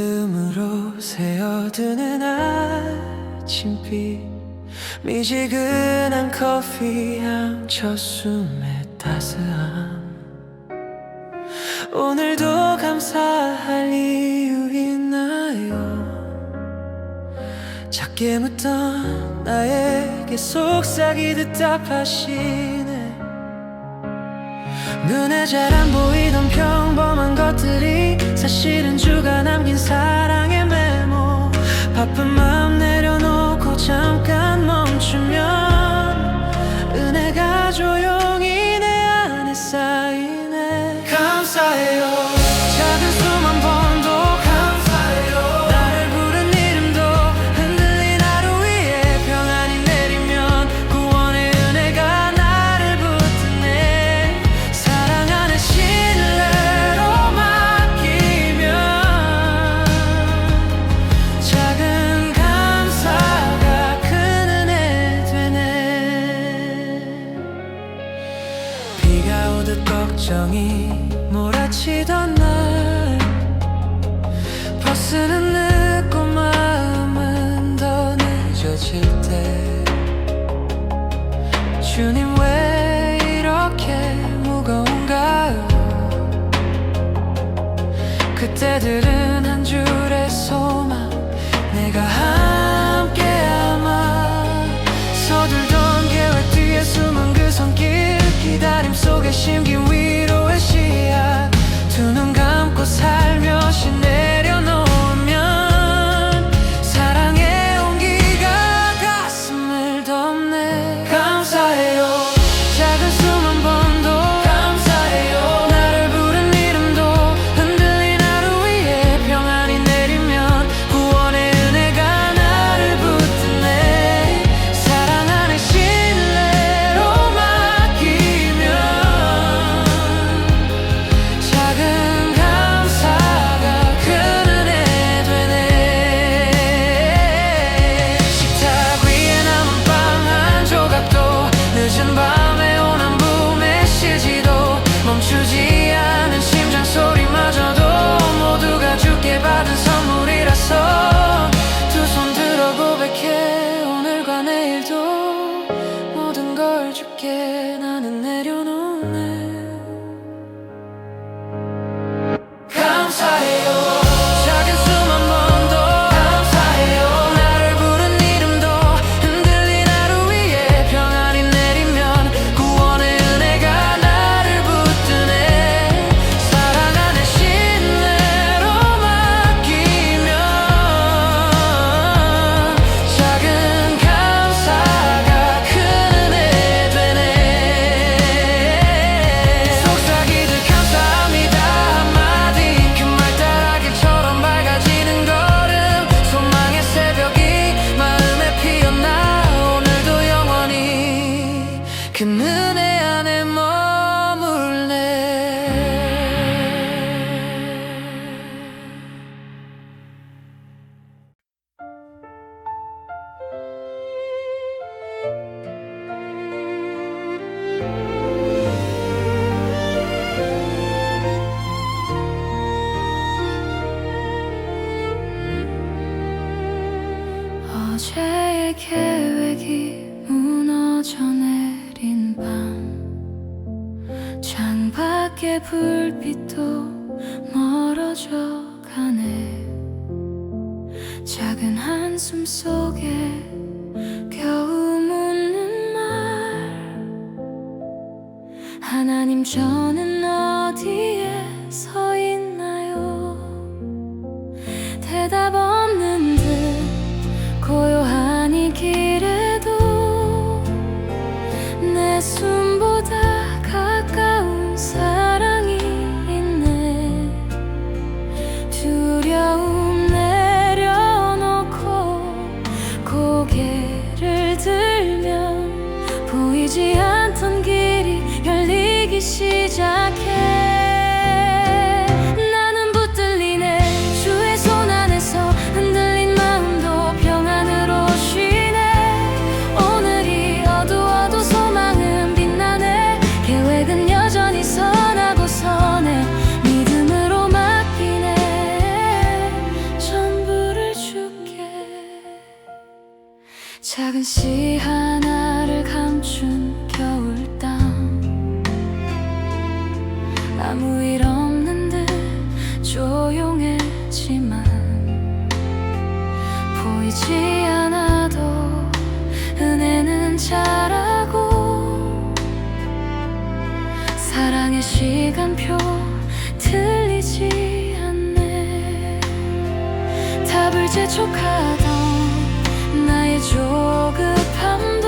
웃음으로 새어드는 아침빛, 미지근한 커피향, 첫 숨의 따스함. 오늘도 감사할 이유 있나요? 작게 묻던 나에게 속삭이듯 답하시네. 눈에 잘 안 보이던 평범한 것들이 사실은 주가 남긴 사랑의 메모. 바쁜 마음 내려놓고 잠깐 멈추면 은혜가 조용히 내 안에 쌓이네. 감사해요. 작은 숨 한 번도 감사해요. 나를 부른 이름도 흔들린 하루 위에 평안이 내리면 구원의 은혜가 나를 붙드네. 사랑 안에 신뢰로 맡기면 작은 감사가 큰 은혜 되네. 비가 오듯 걱정이 몰아치던 날, 버스는 늦고 마음은 더 늦어질 때, 주님 왜 이렇게 무거운가요? 그때들은 한 줄의 소망, 내가 함께 아마 서둘던 계획 뒤에 숨은 그 손길, 기다림 속에 심긴 위로의 씨앗. 두 눈 감고 살며시 내려놓으면 사랑의 온기가 가슴을 덮네. 감사해요. 작은 숨 한 번도 감사해요. 나를 부른 이름도 흔들린 하루 위에 평안이 내리면 구원의 은혜가 나를 붙드네. 사랑 안에 신뢰로 맡기면 작은 감사가 큰 은혜 되네. 식탁 위에 남은 빵 한 조각도, 늦은 밤에 온 한 붐의 시지도, 멈추지 않은 심장 소리마저도 모두가 주께 받은 선물이라서 두 손 들어 고백해. 오늘과 내일도 모든 걸 주께 나는 내려놓네. 감사해요. 작은 숨 한 번도 감사해요. 나를 부른 이름도 흔들린 하루 위에 평안이 내리면 구원의 은혜가 나를 붙드네. 사랑 안에 신뢰로 맡기면 작은 감사가 큰 은혜 되네. 속삭이듯 감사합니다 한마디, 그 말 따라 길처럼 밝아지는 걸음. 소망의 새벽이 마음에 피었나. 오늘도 영원히 그 은혜 안에 머물네. 어제의 계획이 무너져 내린 밤, 창밖의 불빛도 멀어져 가네. 작은 한숨 속에 겨우 묻는 말, 하나님 저는 어디에 서 있나요? 대답 없는 듯 고요한 이 길에도 내 숨보다 가까운 사랑이 있네. 두려움 내려놓고 고개를 들면 보이지 않던 길이 열리기 시작해. 나는 붙들리네. 주의 손 안에서 작은 씨 하나를 감춘 겨울밤, 아무 일 없는 듯 조용했지만 보이지 않아도 은혜는 자라고, 사랑의 시간표 틀리지 않네. 답을 재촉하던 나의 조급함도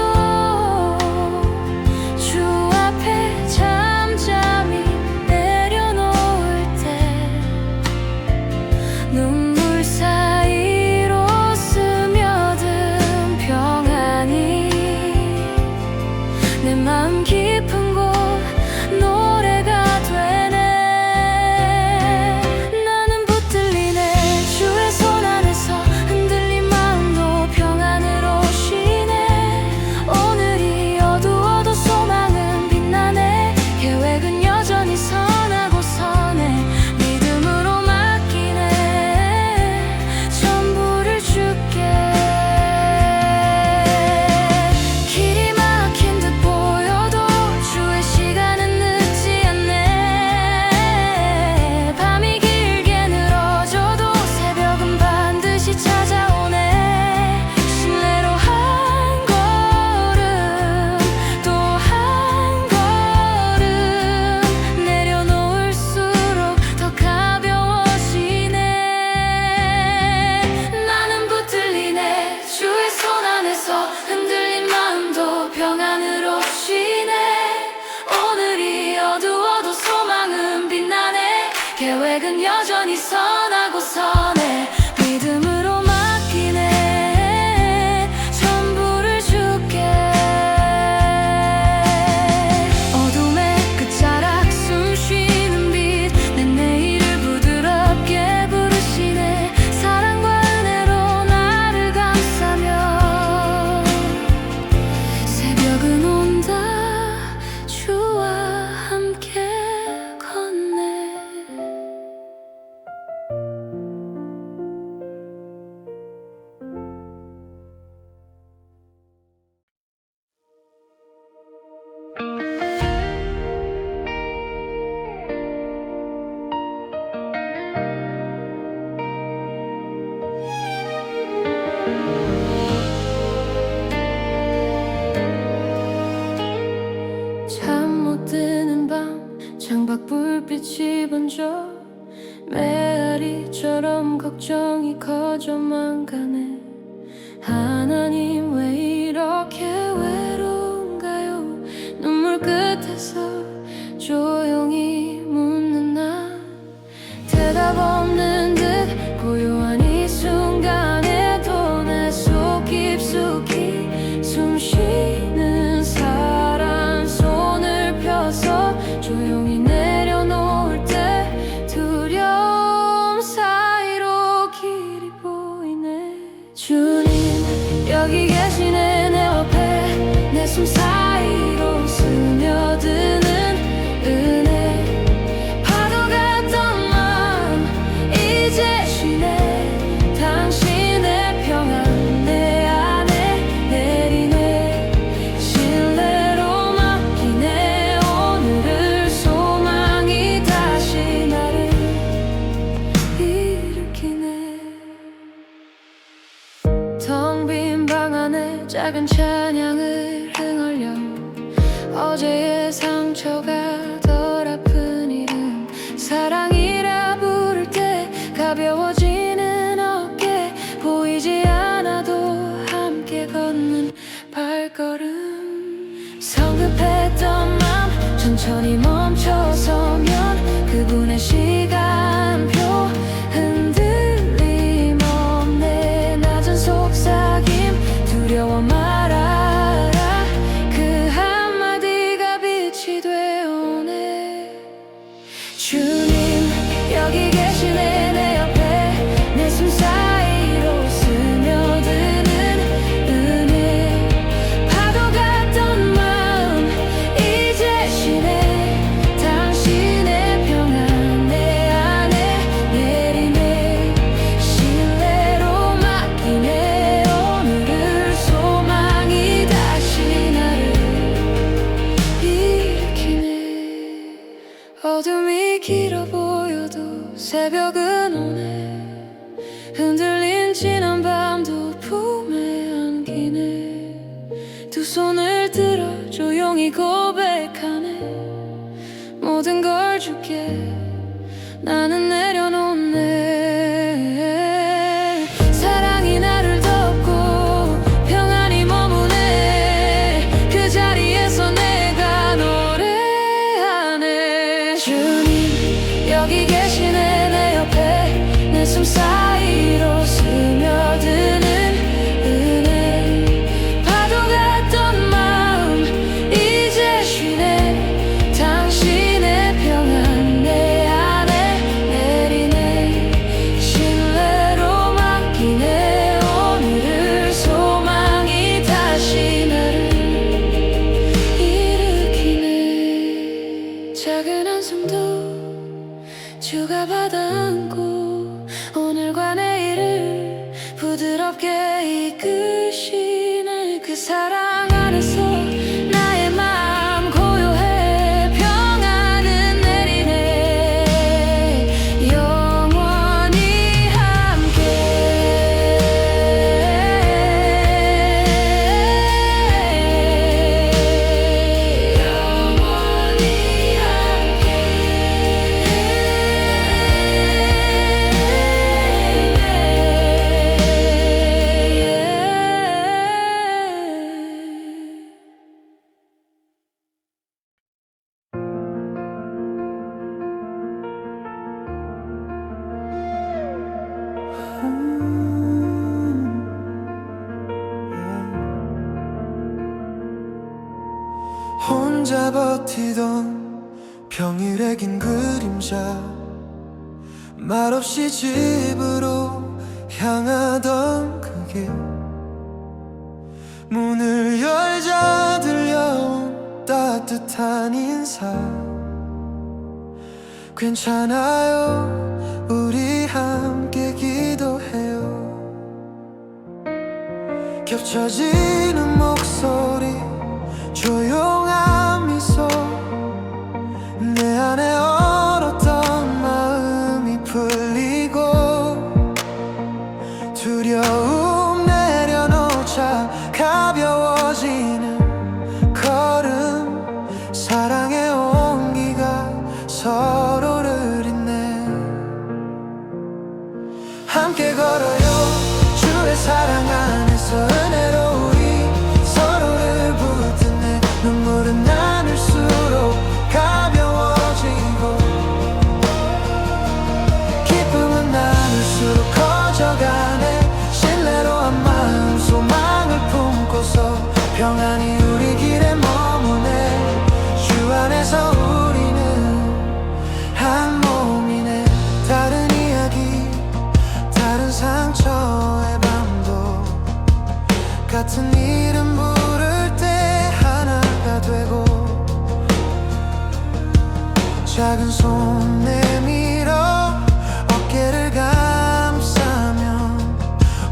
주 앞에 잠잠히 내려놓을 때 눈물 사이로 스며든 평안이 내 마음 깊은 곳 노래가 되네. 나는 붙들리네 주의 손 안에서, 흔들린 마음도 평안으로 쉬네. 오늘이 어두워도 소망은 빛나네. 계획은 여전히 선하고 선해. 믿음으로 맡기네. 전부를 주께. 길이 막힌 듯 보여도 주의 시간은 늦지 않네. 밤이 길게 늘어져도 새벽은 반드시 찾아오네. 신뢰로 한 걸음 또 한 걸음 내려놓을수록 더 가벼워지네. 나는 붙들리네 주의 손 안에서, 흔들린 마음도 평안으로 쉬네. 오늘이 어두워도 소망은 빛나네. 계획은 여전히 선하고 선해. 믿음으로 맡기네. 전부를 주께. 어둠의 끝자락 숨쉬는 빛, 내 내일을 부드럽게 부르시네. 사랑과 은혜로 나를 감싸며 새벽은 온다 주와 함께 걷네. 잠 못 드는 밤, 창밖 불빛이 번져 메아리처럼 걱정이 커져만 가네. 하나님 왜 이렇게 외로운가요? 눈물 끝에서 조용히 묻는 나, 대답 없는 듯 고요한 이 순간에도 내 속 깊숙이 숨쉬는 사람 손을 펴서 조용히 내려놓을 때 두려움 사이로 길이 보이네. 주님 여기 계시네. 내 옆에 내 숨 사이로 스며드는 은혜. 파도 같던 마음 이제 쉬네. 당신의 평안 내 안에 내리네. 신뢰로 맡기네. 오늘을 소망이 다시 나를 일으키네. 텅 빈 방 안에 작은 찬양을 흥얼려, 어제의 상처가 덜 아픈 일은 사랑이라 부를 때 가벼워지는 어깨, 보이지 않아도 함께 걷는 발걸음. 성급했던 맘 천천히 멈춰서면 그분의 시간표 흔들림 없네. 낮은 속삭임 두려워 말아라. 그 한마디가 빛이 되오네. 주님 여기 계시네. 내 옆에 내 숨 사이로 스며드는 은혜. 파도 같던 마음 이제 쉬네. 당신의 평안 내 흔들린 지난 밤도 품에 안기네. 두 손을 들어 조용히 고백하네. 모든 걸 줄게. 나는 내려놓네. 사랑이 나를 덮고 평안히 머무네. 그 자리에서 내가 노래하네. 주님 여기 계시네. 내 옆에 내 숨 사이로 스며드는 은혜. 파도 같던 마음 이제 쉬네. 당신의 평안 내 안에 내리네. 신뢰로 맡기네. 오늘을 소망이 다시 나를 일으키네. 작은 한숨도 주가 받아안고 오늘과 내일을 부드럽게 이끄시네. 그 사랑 안에서 나의 마음 고요해. 평안은 내리네. 영원히 함께. 영원히 함께. 혼자 버티던 평일의 긴 그림자. 말없이 집으로 향하던 그 길. 문을 열자 들려온 따뜻한 인사. 괜찮아요, 우리 함께 기도해요. 겹쳐지는 목소리, 조용한 미소. 내 안에 얼었던 마음이 풀리고 두려움 내려놓자 가벼워지는 걸음. 사랑의 온기가 서로를 잇네. 함께 걸어요. 주의 사랑 안에서 은혜로 우리 서로를 붙드네. 눈물은 나눌수록 가벼워지고 기쁨은 나눌수록 커져가네. 신뢰로 한 마음 소망을 품고서 평안히 우리 길에 머무네. 주 안에서 우리는 한 몸이네. 다른 이야기, 다른 상처의 밤도 같은 이름 부를 때 하나가 되고. 작은 손 내밀어 어깨를 감싸면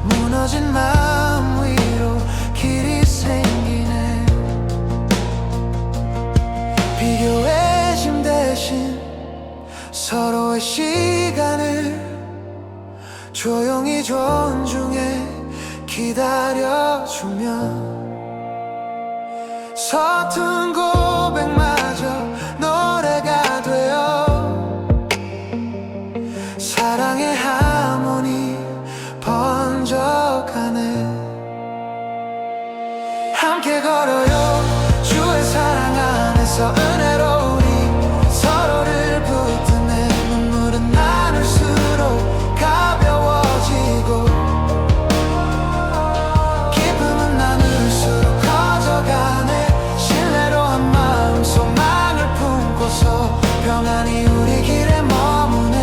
무너진 마음 위로 길이 생기네. 비교의 짐 대신 서로의 시간을 조용히 존중해 기다려주면 서툰 고백마저 노래가 되어 사랑의 하모니 번져가네. 함께 걸어요. 주의 사랑 안에서 은혜로 우리 서로를 붙드네. 눈물은 나눌수록 가벼워지고 기쁨은 나눌수록 커져가네. 신뢰로 한 마음 소망을 품고서 평안히 우리 길에 머무네.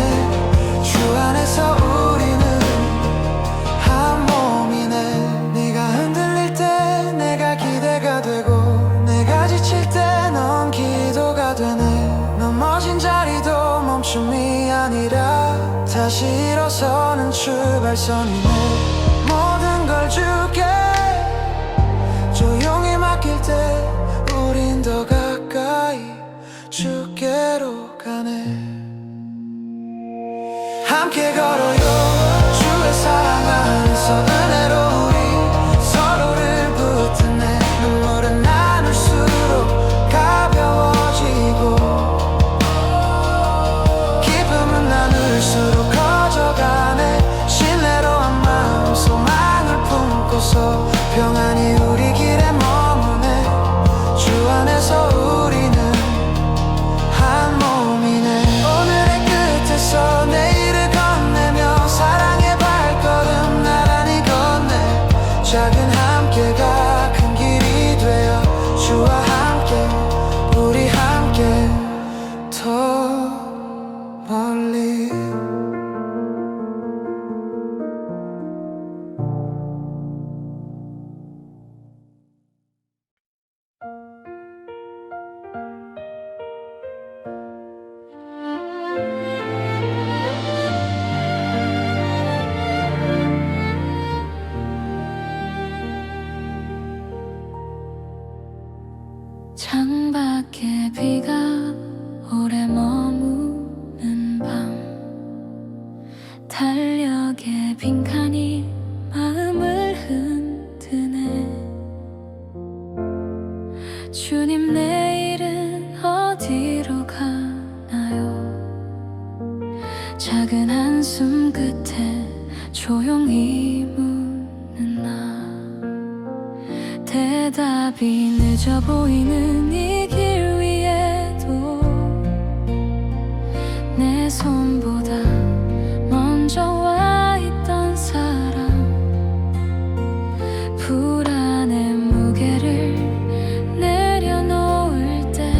주 안에서 우리는 한 몸이네. 네가 흔들릴 때 내가 기대가 되고 내가 지칠 때 넌 기도가 되네. 넘어진 자리도 멈춤이 아니라 다시 일어서는 출발선이네. 모든 걸 줄게. 조용히 맡길 때 우린 더 가까이 주께로 가네. 함께 걸어요. 주의 사랑 바꿔서 평안히 우리 길에 머무네. 주 안에서 우리는 한 몸이네. 오늘의 끝에서 내일을 건네며 사랑의 발걸음 나란히 걷네. 작은 함께가 큰 길이 되어 주와 함께 우리 함께 더 멀리. 창밖에 비가 오래 머무는 밤, 달력에 빈칸이 마음을 흔드네. 주님 내일은 어디로 가나요? 작은 한숨 끝에 조용히 묻는 나. 대답이 늦어 보이는 이 길 위에도 내 손보다 먼저 와 있던 사람, 불안의 무게를 내려놓을 때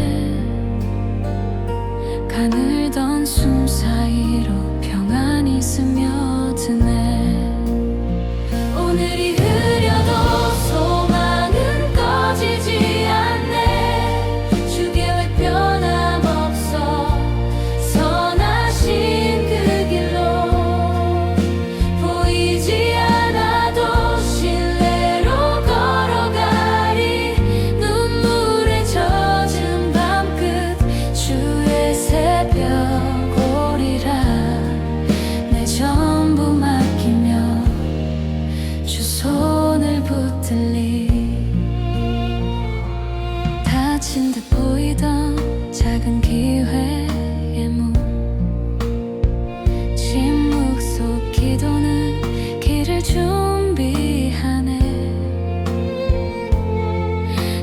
가늘던 숨 사이로 평안이 스며드네. 오늘이 흐려도 소망은 꺼지지 않네. 주 계획 변함없어 선하신 그 길로 보이지 않아도 신뢰로 걸어가리. 눈물에 젖은 밤끝 주의 새벽 오리라. 내 전부 맡기며 주 손을 붙들리. 닫힌 듯 보이던 작은 기회의 문, 침묵 속 기도는 길을 준비하네.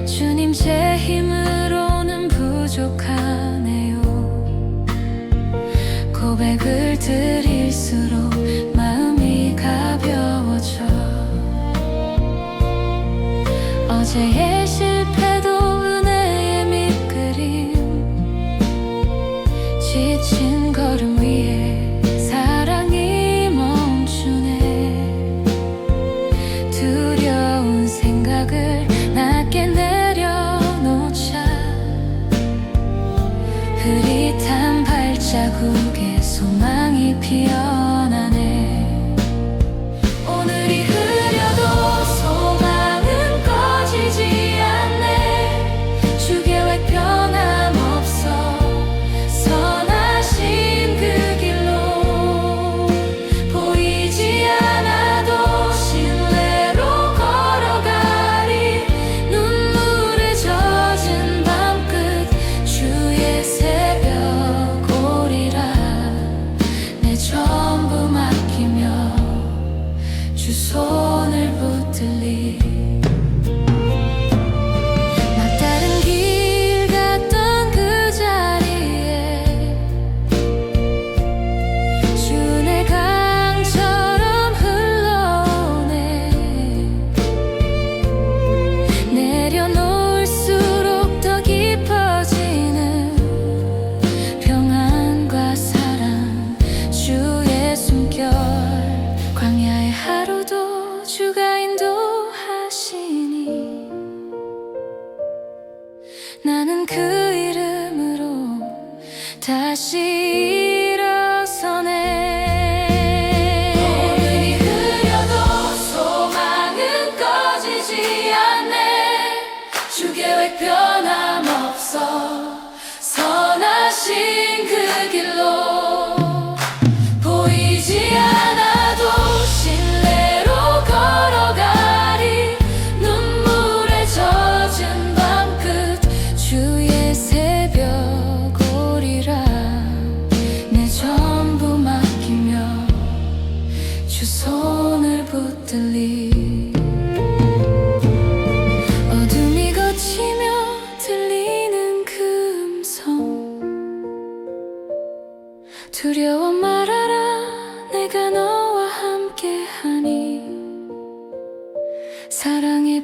주님 제 힘으로는 부족하네요. 고백을 드릴수록 마음이 가벼워져. 어제의 실패도 은혜의 밑그림, 지친 걸음 위에 사랑이 멈추네. 두려운 생각을 낮게 내려놓자. 흐릿한 발자국에 소망이 피어나네. 오늘이 흐려도 소망은 꺼지지 않네. 주 계획 변함없어 선하신 그 길로 보이지 않아도 신뢰로 걸어가리. 눈물에 젖은 밤끝 주의 새벽 오리라. 내 전부 맡기며 주 손을 붙들리. 막다른 길 갔던 그 자리에 주의 강처럼 흘러오네. 내려놓을수록 더 깊어지는 평안과 사랑, 주의 숨결. 광야의 하루도 주가 인도하시니 나는 그 이름으로 다시 일어서네. 오늘이 흐려도 소망은 꺼지지 않네. 주 계획 변함없어 선하신 그 길로 보이지 않아도 신뢰로 걸어가리. 눈물에 젖은 밤끝 주의 새벽 오리라. 내 전부 맡기며 주 손을 붙들리.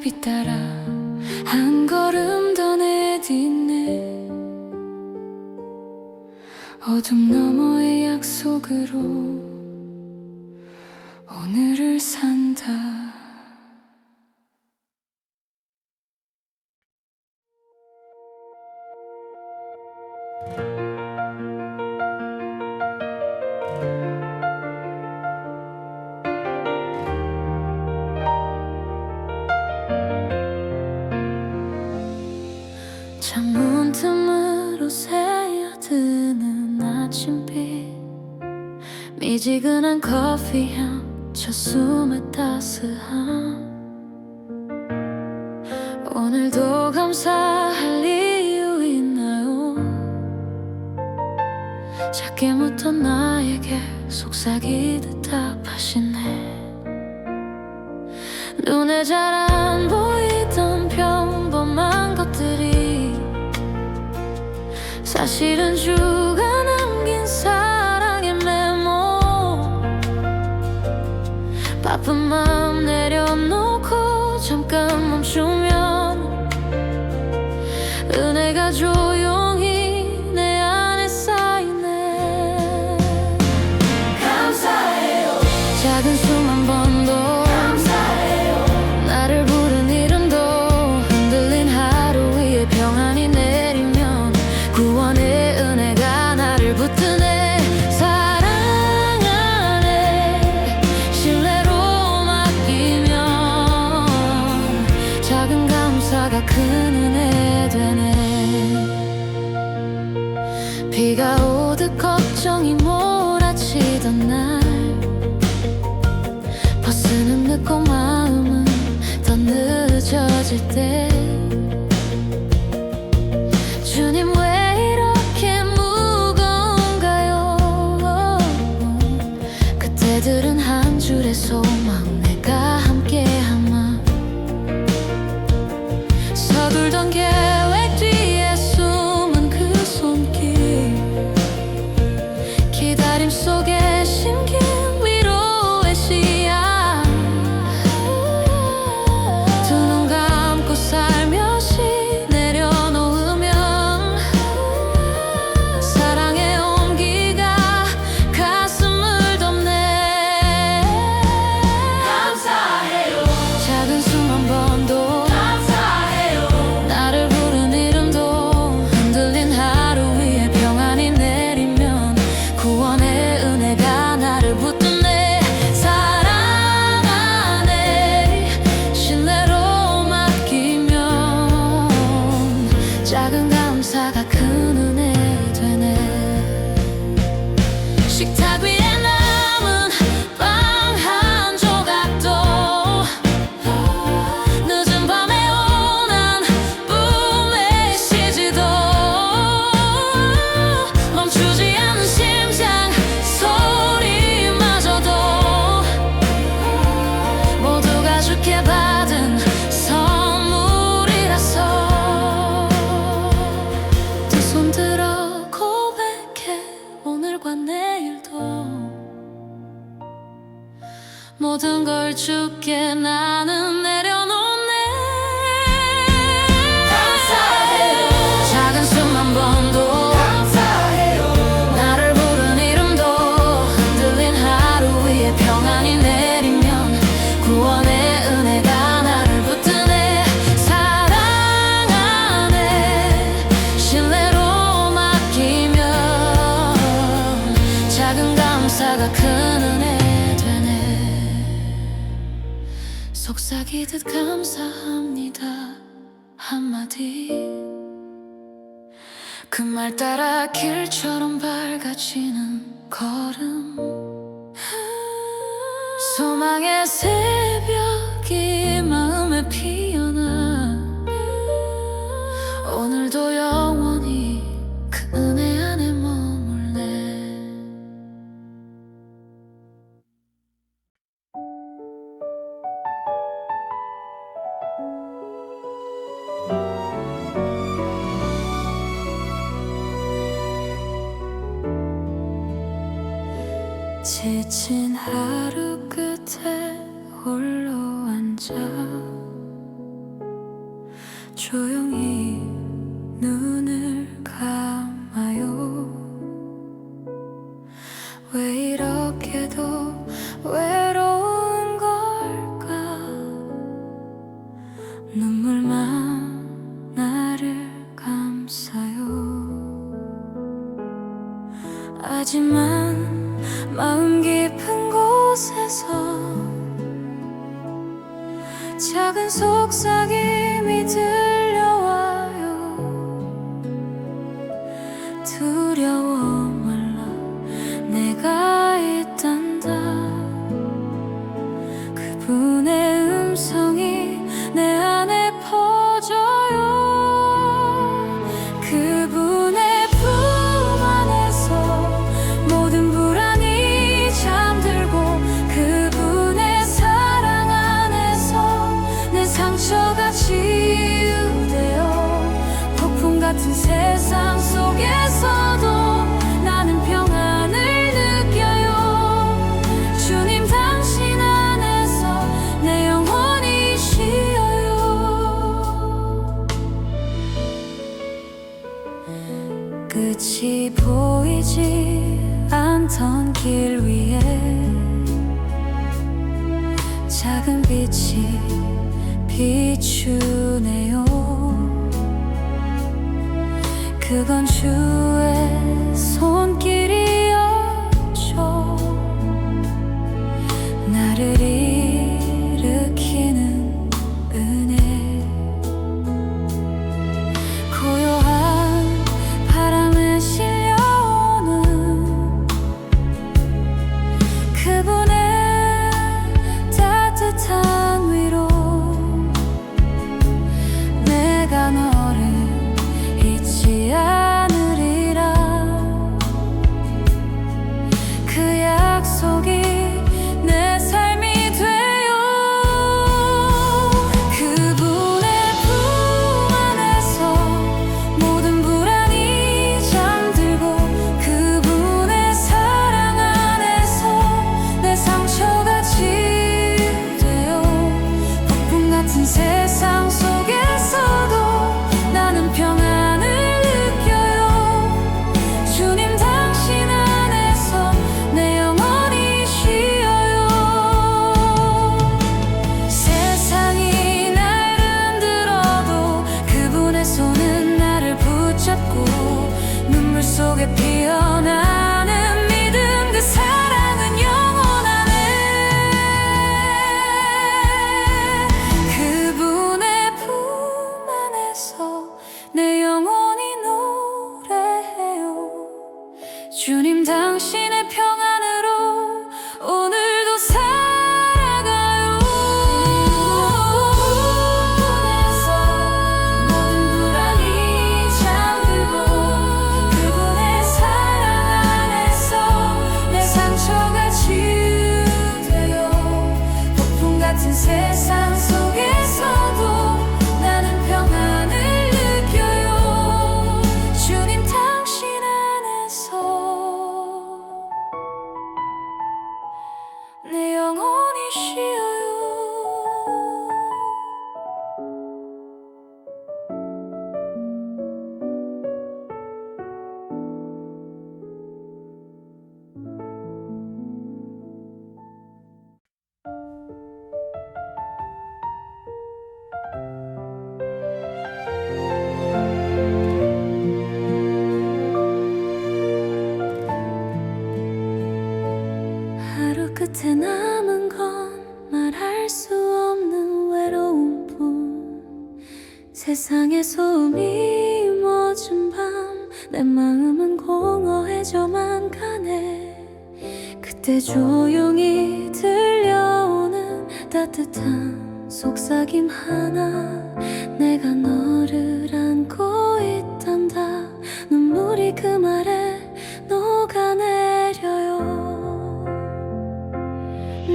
빛 따라 한 걸음 더 내딛네. 어둠 너머의 약속으로 오늘을 산다. 창문 틈으로 새어드는 아침빛, 미지근한 커피향 첫 숨에 따스함. 오늘도 감사할 이유 있나요? 작게 묻던 나에게 속삭이듯 답하시네. 눈에 잘 안 보이던 평범한 것들이 사실은 주가 남긴 사랑의 메모. 바쁜 마음 내려놓고 잠깐 멈추면 은혜가 조용히 내 안에 쌓이네. 감사해요. 작은 숨 한 번도 감사해요. 나를 부른 이름도 흔들린 하루 위에 평안이 내리면 구원의 은혜가 나를 붙드네. 사랑 안에 신뢰로 맡기면 작은 감사가 큰 은혜 되네. 비가 오듯 걱정이 몰아치던 날, 버스는 늦고 마음은 더 늦어질 때, 주님 왜 이렇게 무거운가요? 그때들은 한 줄의 소망, 내가 함께하마. 서둘던 계획 뒤에 숨은 그 손길, 기다림 속에 심긴 위로의 씨앗. 두 눈 감고 살며시 내려놓으면 사랑의 온기가 가슴을 덮네. 감사해요. 작은 숨 한 번도 감사해요. 나를 부른 이름도 흔들린 하루 위에 평안이 내리면 구원의 은혜가 나를 붙드네. 사랑 안에 신뢰로 맡기면 작은 감사가 큰 은혜 되네. 식탁 위에 남은 빵 한 조각도, 늦은 밤에 오난 꿈의 시지도, 멈추지 않는 심장 소리마저도 모두가 주께 받은 선물이라서 두 손 들어 고백해. 오늘과 내일도 모든 걸 주께 나는 내려놓네. 감사해요. 작은 숨 한 번도 감사해요. 나를 부른 이름도 흔들린 하루 위에 평안이 내리면 구원의 은혜가 나를 붙드네. 사랑 안에 신뢰로 맡기면 작은 감사가 큰 은혜 되네. 속삭이듯 감사합니다 한마디, 그 말 따라 길처럼 밝아지는 걸음. 소망의 새벽이 마음에 피어나 오늘도 영원히 그 은혜 안에 머물네. 지친 하루 끝에 홀로 앉아 조용히 눈을 감아요. 왜 이렇게도 외로운 걸까? 눈물만 나를 감싸요. 하지만 마음 깊은 곳에서 작은 속삭임이 들려와요. 두려워 말라, 내가 있단다. 그분의 음성이 내 안에 퍼져요. 그분의 품 안에서 모든 불안이 잠들고, 그분의 사랑 안에서 내 상처가 치유되어, 폭풍 같은 세상 속에서도 나는 평안을 느껴요. 주님 당신 안에서 내 영혼이 쉬어요. 끝이 보이지 않던 길 위에 작은 빛이 비추네요. 그건 주의 손길이었죠. 나를 일으키는 은혜. 고요한 바람에 실려오는 그분의 따뜻한 위로. 내가 너를 잊지 않으리라. 그 약속이 내 삶이 되어, 그분의 품 안에서 모든 불안이 잠들고, 그분의 사랑 안에서 내 상처가 치유되어, 폭풍 같은 세상 속에서도 나는 평안을 느껴요. 주님 당신 안에서 내 영혼이 쉬어요. 세상이 날 흔들어도 그분의 손은 나를 붙잡고, 눈물 속에 피어나는 믿음, 그 사랑은 영원하네. 그분의 품 안에서 내 영혼이 노래해요. 주님 당신의 평안으로 오늘도 살아가요. 그분에서 모든 불안이 잠들고, 그분의 사랑 안에서 내 상처가 치유되어, 폭풍 같은 세상 속에서도 나는 평안을 느껴요. 주님 당신 안에서 내 영혼이 쉬어요. 하루 끝에 남은 건 말할 수 없는 외로움뿐. 세상의 소음이 멎은 밤, 내 마음은 공허해져만 가네. 그때 조용히 들려오는 따뜻한 속삭임 하나. 내가 너를 안고 있단다. 눈물이 그 말에 녹아내려요.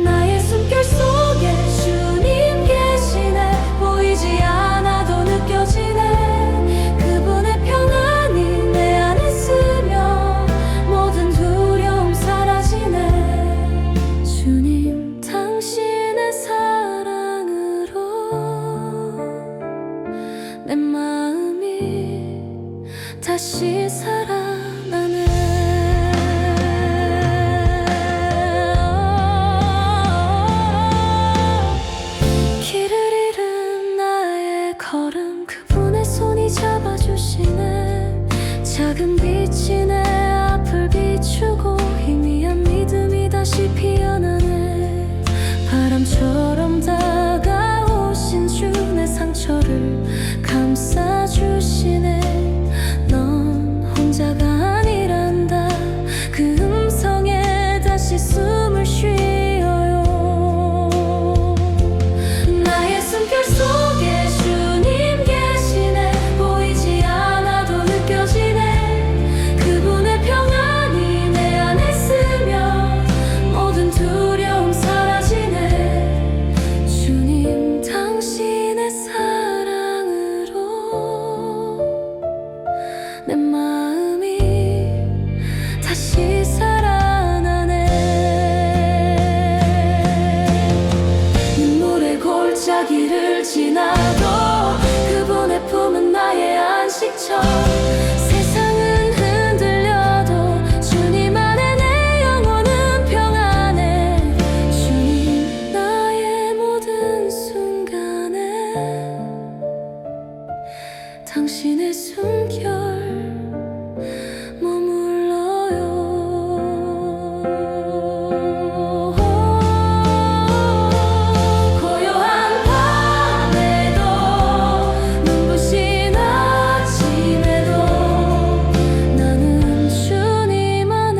나의 숨결 속에 주님 계시네. 보이지 않아도 느껴지네. 그분의 평안이 내 안에 스며 모든 두려움 사라지네. 주님 당신의 사랑으로 내 다시 살아나네. 길을 잃은 나의 걸음, 그분의 손이 잡아주시네. 작은 빛이 내 앞을 비추고 희미한 믿음이 다시 피어나네. 바람처럼 다가오신 주, 내 상처를 감싸주시네. 넌 혼자가 아니란다, 그 음성에 다시 숨을 쉬어요. 나의 숨결 속에 주님 계시네. 보이지 않아도 느껴지네. 그분의 평안이 내 안에 스며 모든 두려움 사라지네. 주님 당신의 사랑으로 내 마음이 다시 살아나네. 눈물의 골짜기를 지나도 그분의 품은 나의 안식처. 세상은 흔들려도 주님 안에 내 영혼은 평안해. 주님 나의 모든 순간에 당신의 숨결 머물러요. 고요한 밤에도 눈부신 아침에도 나는 주님 안에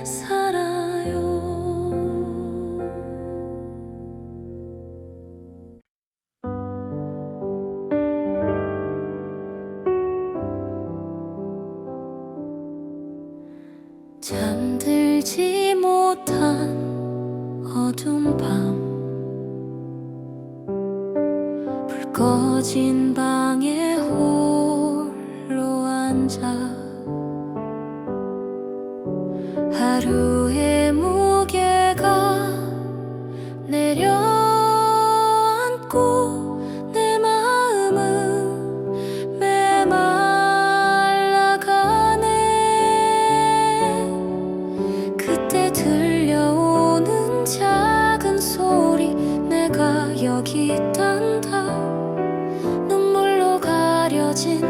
살아요. 잠들지 못한 어두운 밤, 불 꺼진 방에 홀로 앉아 하루의 무게가 내려앉고 내 마음은 메말라가네. 그때 들려오는 작은 소리, 내가 여기 있단다. 눈물로 가려진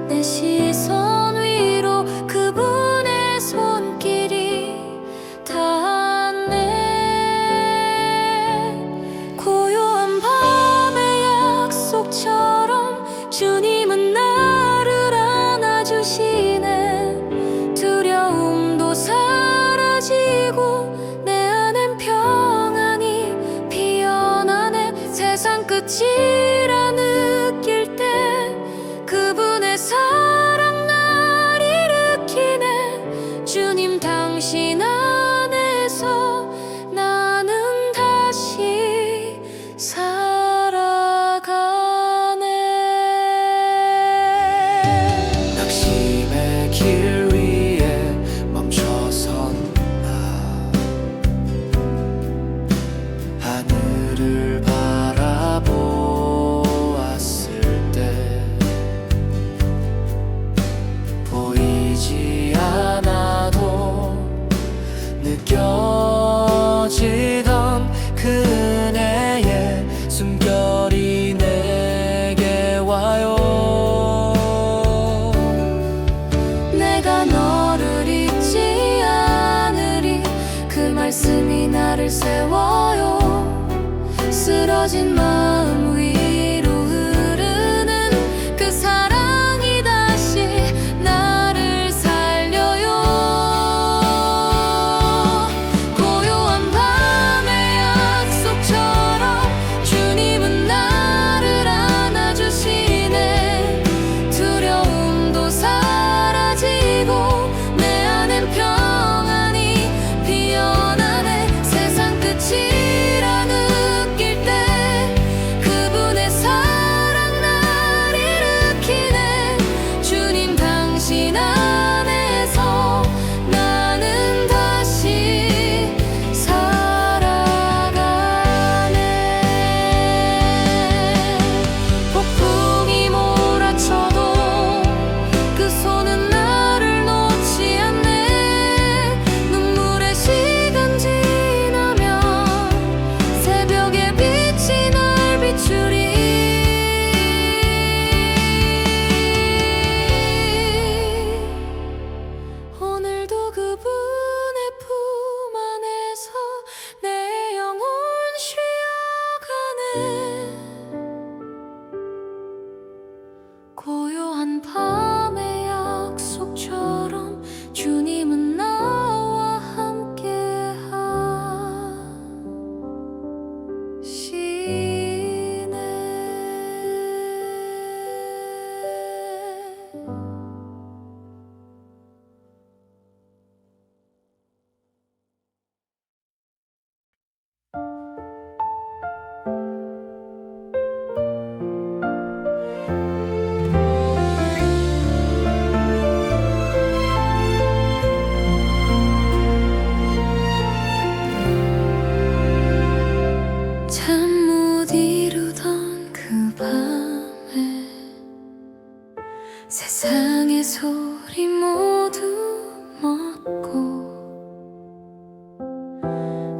내 시선 위로 그분의 손길이 닿네. 고요한 밤의 약속처럼 주님은 나를 안아주시네. 두려움도 사라지고 내 안엔 평안이 피어나네. 세상 끝이라 느낄 때 그분의 사랑 날 일으키네. 주님 당신 안에서 나는 다시 살아가네. 낙심의 길 위에 멈춰선 나, 하늘을 바라보았을 때 보이지 않아도 느껴지던 그 은혜의 숨결이 내게 와요. 내가 너를 잊지 않으리, 그 말씀이 나를 세워요. 쓰러진 마음 위로 흐르는 그 사랑이 다시 나를 살려요. 고요한 밤의 약속처럼 주님은 나를 안아주시네. 두려움도 사라지고 내 안엔 평안이 피어나네. 세상 끝이라 느낄 때 고요한 밤의 약속처럼 주님은 나와 함께하시네. 잠 못 이루던 그 밤에 세상의 소리 모두 멎고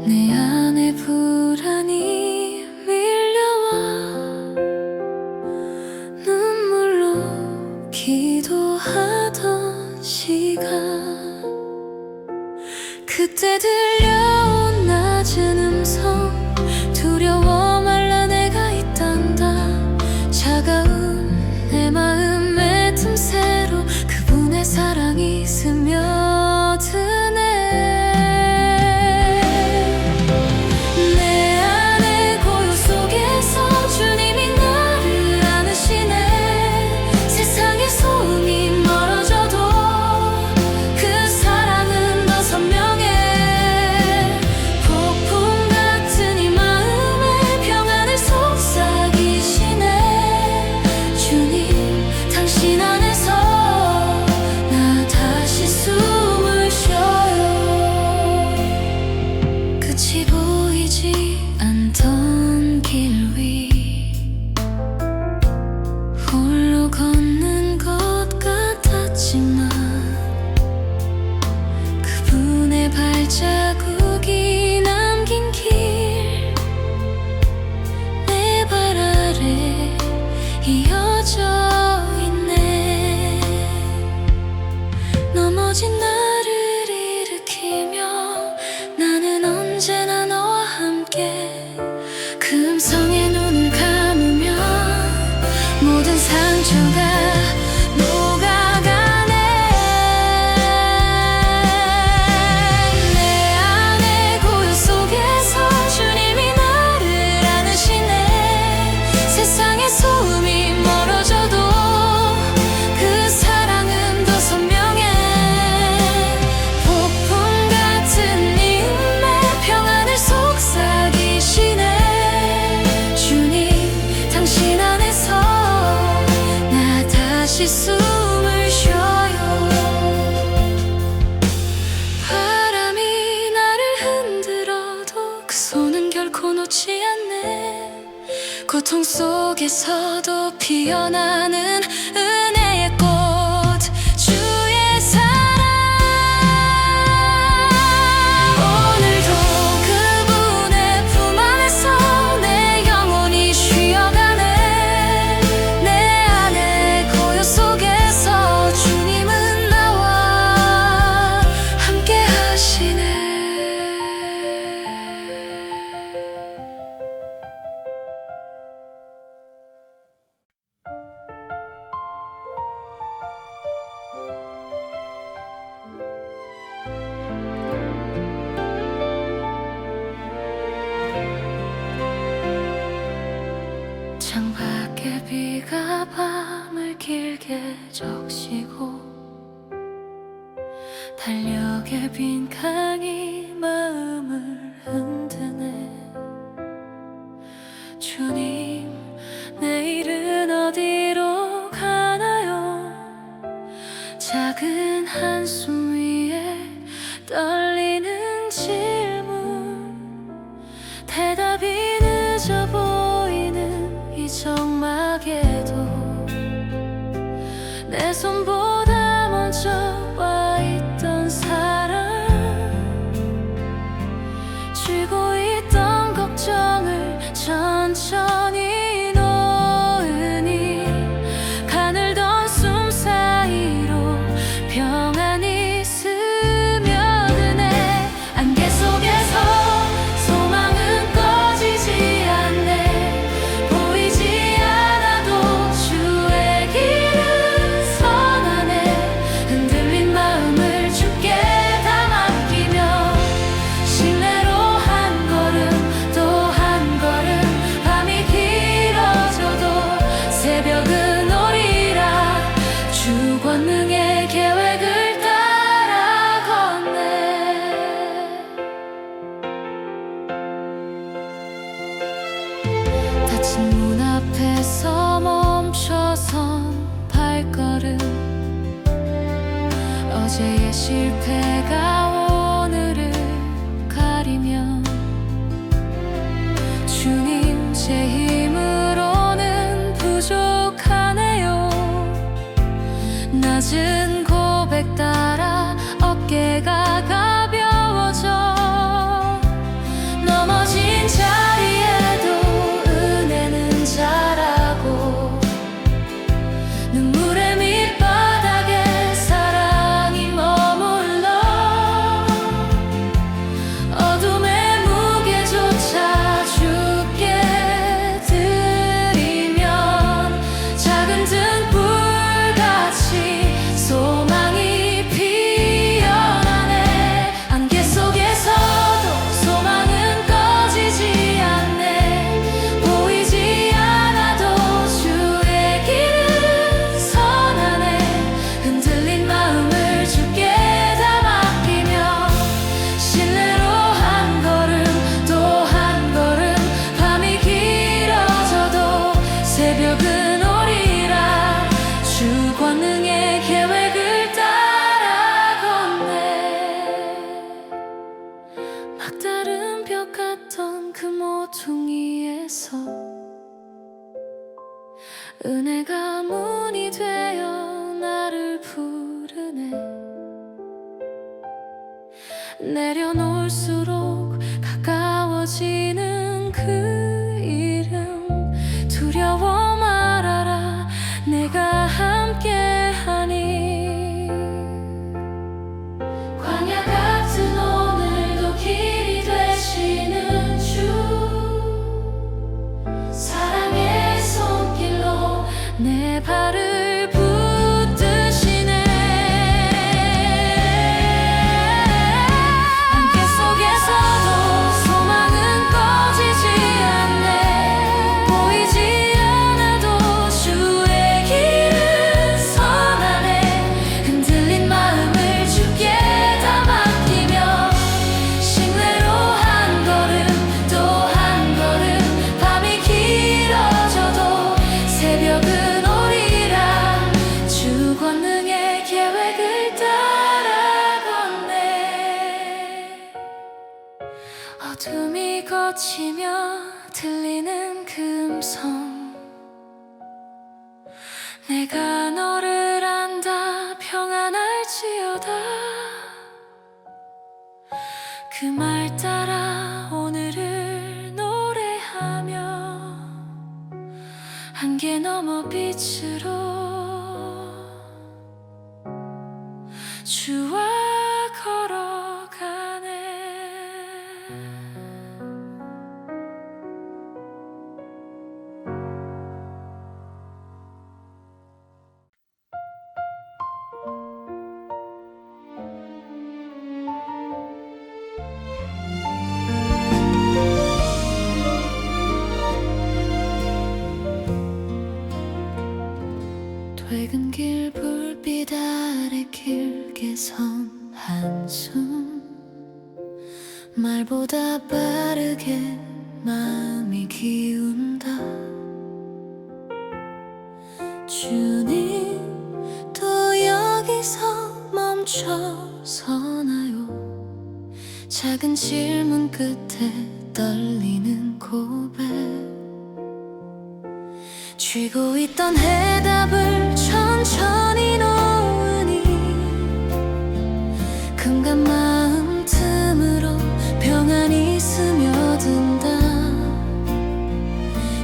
내 안에 불안이 밀려와 눈물로 기도하던 시간, 그때 들려온 낮은 음성, 두려워 말라 내가 있단다. 차가운 내 마음의 틈새로 그분의 사랑이 스며드네. 내 안의 고요 속에서 주님이 나를 안으시네. 세상의 소음이 멀어져도 그 사랑은 더 선명해. 폭풍 같은 이 마음에 평안을 속삭이시네. 주님, 당신 안에서 나 다시 숨을 쉬어요. 끝이 보이지 않던 길 위 홀로 걷는 것 같았지만 그분의 발자국이 남긴 길 내 발 아래 이어져 있네. 넘어진 나를 일으키며 나는 언제나 너와 함께. 그 음성에 눈을 감으면 모든 상처가 녹아가네. 내 안의 고요 속에서 주님이 나를 안으시네. 세상의 소음이 멀어져도 그 사랑은 더 선명해. 폭풍 같은 이 운명의 평안을 속삭이시네. 주님, 당신 안에서 나 다시 숨을 쉬어요. 바람이 나를 흔들어도 그 손은 결코 놓지 않네. 고통 속에서도 피어나는 은혜의 꽃, 주의 사랑. 오늘도 그분의 품 안에서 내 영혼이 쉬어가네. 내 안의 고요 속에서 주님은 나와 함께 하시네. 창밖에 비가 밤을 길게 적시고 달력의 빈칸이 마음을 흔드네. 주님, 내일은 어디로 가나요? 작은 한숨 위에 떨리는 질문, 대답이 늦어 보이는 이 적막에도 내 손보다 먼저 와 있던 사람, 쥐고 있던 걱정을 천천히 놓으니 가늘던 숨 사이로 평안이 스며드네. 안개 속에서 소망은 꺼지지 않네. 문 앞에서 멈춰선 발걸음 어제의 실패가 오늘을 가리면 주님 제 힘으로는 부족하네요. 낮은 고백 따라 어깨가 가벼워져 넘어진 자리에도 은혜는 자라고 눈물의 밑바닥에 사랑이 머물러 어둠의 무게조차 주께 드리면 작은 등불같이 소망이 피어나네. 안개 속에서도 소망은 꺼지지 않네. 보이지 않아도 주의 길은 선하네. 흔들린 마음을 주께 다 맡기며 신뢰로 한 걸음 또 한 걸음 밤이 길어져도 새벽은 오리라. 주 권능의 계획을 따라 걷네. 막다른 벽 같던 그 모퉁이에서 은혜가 문이 되어 나를 부르네. 내려놓을수록 가까워지는 그 이름 두려워 말아라. 내가 함께하니 광야 같은 오늘도 길이 되시는 주 사랑의 손길로 내 발을 붙드시네. 안개 속에서도 소망은 꺼지지 않네. 보이지 않아도 주의 길은 선하네. 흔들린 마음을 주께 다 맡기며 신뢰로 한 걸음 또 한 걸음 밤이 길어져도 새벽은 오리라. 주 권능의 계획을 따라 걷네. 어둠이 걷히며 들리는 그 음성 내가 너를 안다 평안할지어다. 그 말 따라 오늘을 노래하며 한계 넘어 빛으로 주와 걸어가네. 퇴근길 불빛 아래 길게 선 한숨 말보다 빠르게 마음이 기운다. 주님 또 여기서 멈춰서나요. 작은 질문 끝에 떨리는 고백 쥐고 있던 해답을 천천히 놓으니 금간 마음 틈으로 평안이 스며든다.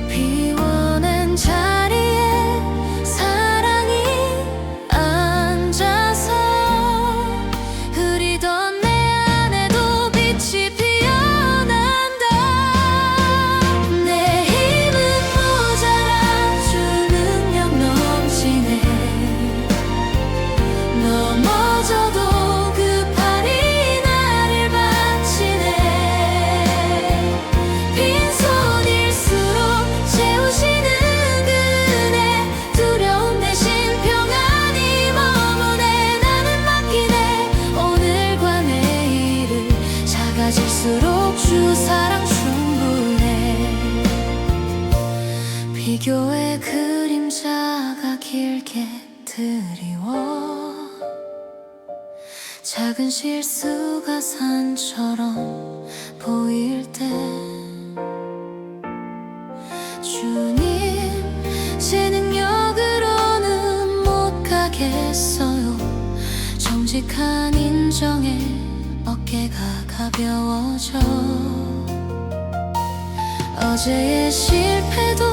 비워낸 자리에 사랑이 앉아서 흐리던 내 안에도 빛이 피어난다. 내 힘은 모자라 주 능력 넘치네. 비교의 그림자가 길게 드리워 작은 실수가 산처럼 보일 때 주님 제 능력으로는 못 가겠어요 정직한 인정에 어깨가 가벼워져 어제의 실패도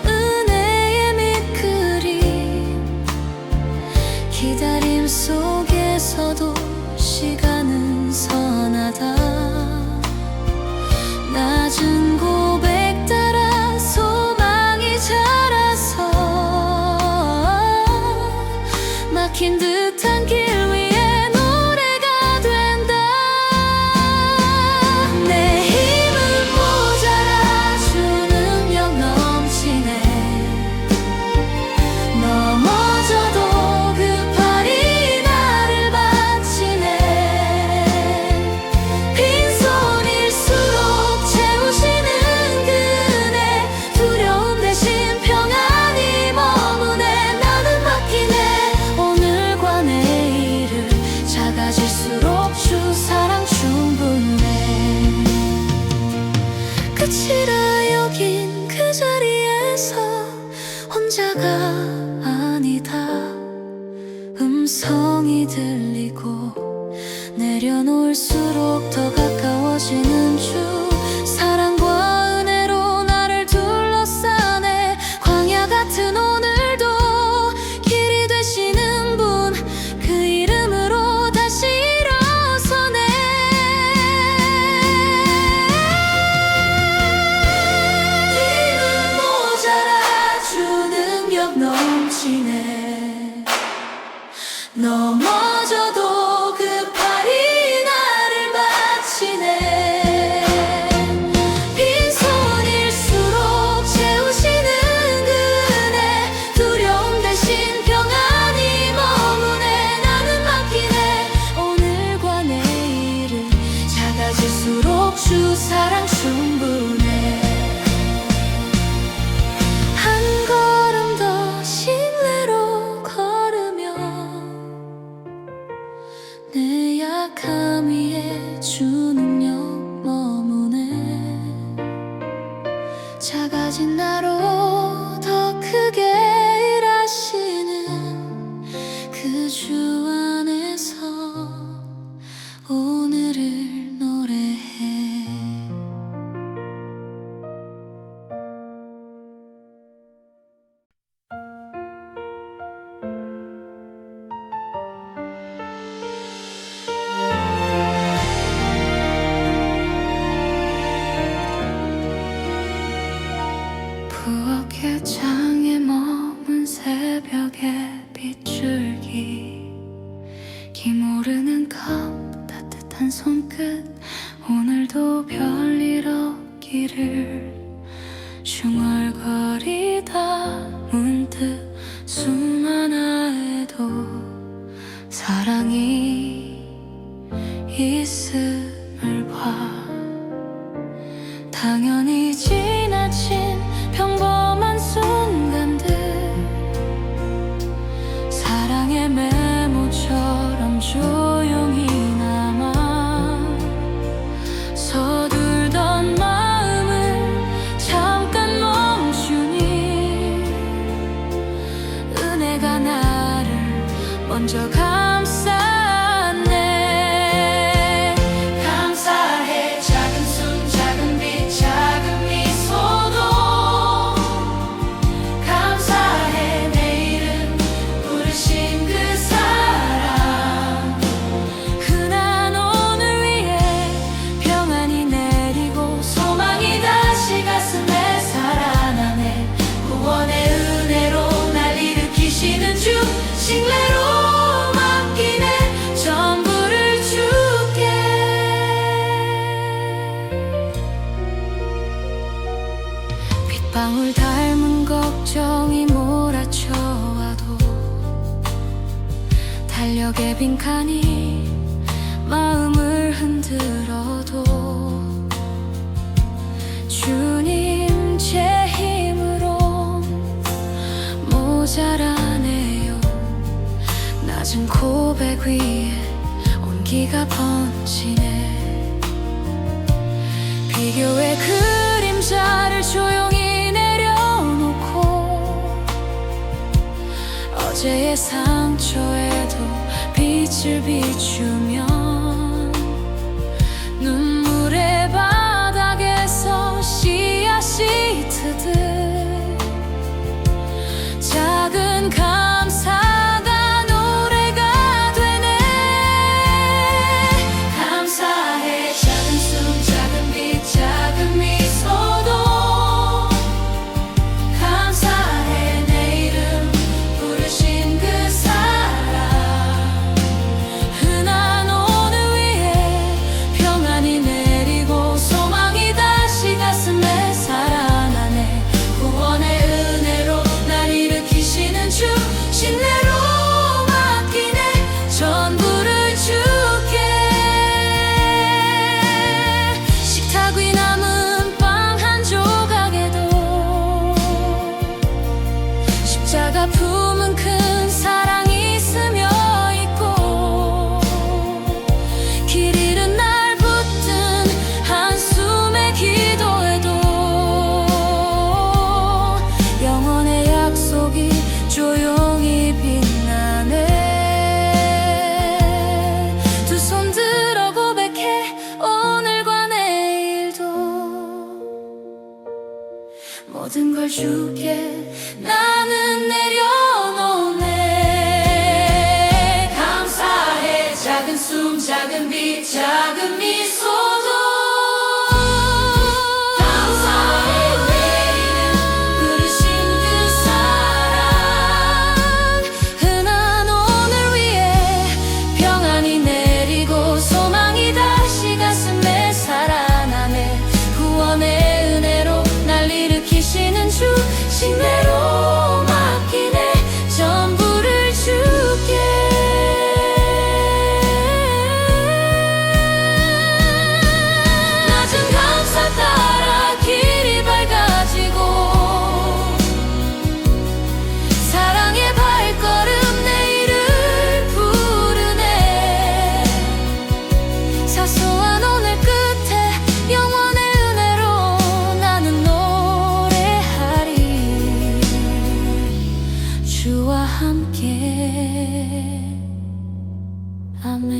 은혜의 밑그림 기다림 속에서도 시간은 선하다 낮은 고백 따라 소망이 자라서 막힌 듯한 길 위에 노래가 된다 내 힘은 모자라 주 능력 넘치네 넘어져도 그 팔이 나를 받치네 빈손일수록 채우시는 그네 두려움 대신 평안이 머무네 나는 맡기네 오늘과 내일을 작아질수록 주 사랑 충분해 끝이라 여긴 그 자리에서 혼자가 아니다 음성이 들리고 내려놓을수록 더 가까워지는 주 사랑과 은혜로 나를 둘러싸네 광야 같은 오늘도 길이 되시는 분 그 이름으로 다시 일어서네 힘은 모자라 주 능력 넘치네 넘어져도 그 팔이 나를 받치네 빈손일수록 채우시는 그네 두려움 대신 평안이 머무네 나는 맡기네 오늘과 내일을 작아질수록 주 사랑 충분해 한 걸음 더 신뢰로 걸으며 내 약함 위에 주 능력 머무네 작아진 나로 더 크게 일하시는 그 주 안에서 오늘을 노래해 부엌의 창에 머문 새벽의 빗줄기 기모르는 컵 따뜻한 손끝 오늘도 별일 없기를 중얼거리다 문득 숨 하나 해도 사랑이 있음을 봐 당연히 지나친 평범한 순간들 사랑의 메모처럼 조용히 남아 서둘던 마음을 잠깐 멈추니 은혜가 나를 먼저 감쌌네 감사해 작은 숨 작은 빛 작은 미소도 감사해 내일은 부르신 그 사랑 흔한 오늘 위에 평안이 내리고 소망이 다시 가슴에 살아나네 구원의 은혜로 날 일으키시는 주 신뢰로 맡기네 전부를 주께 빗방울 닮은 걱정이 몰아쳐와도 달력의 빈칸이 마음을 흔들어도 주님 제 힘으로 자라네요. 낮은 고백 위에 온기가 번지네. 비교의 그림자를 조용히 내려놓고 어제의 상처에도 빛을 비추면 눈물의 바닥에서 씨앗이 트듯 작은 감사가 노래가 되네. 감사해 작은 숨 작은 빛 작은 미소도 감사해 내 이름 부르신 그 사랑 흔한 오늘 위에 평안이 내리고 소망이 다시 가슴에 살아나네. 구원의 은혜로 날 일으키시는 주 신뢰로 맡기네. 전부를 주께 식탁 위 남은 빵 한 조각에도 십자가 품은 큰 사랑이 스며 있고 길 잃은 날 붙든 한숨의 기도에도 영원의 약속이 조용히 빛나네. 두 손 들어 고백해 오늘과 내일도 모든 걸 주께 나는 내려놓네. 감사해 작은 숨 작은 빛 작은 미소도 감사해 내 이름 부르신 그 사랑 흔한 오늘 위에 평안이 내리고 소망이 다시 가슴에 살아나네. 구원의 은혜로 날 일으키시는 주 신뢰로 맡기네. 전부를 주께 낮은 감사 따라 길이 밝아지고 사랑의 발걸음 내일을 부르네. 사소한 오늘 끝에 영원의 은혜로 나는 노래하리. 주와 함께 아멘.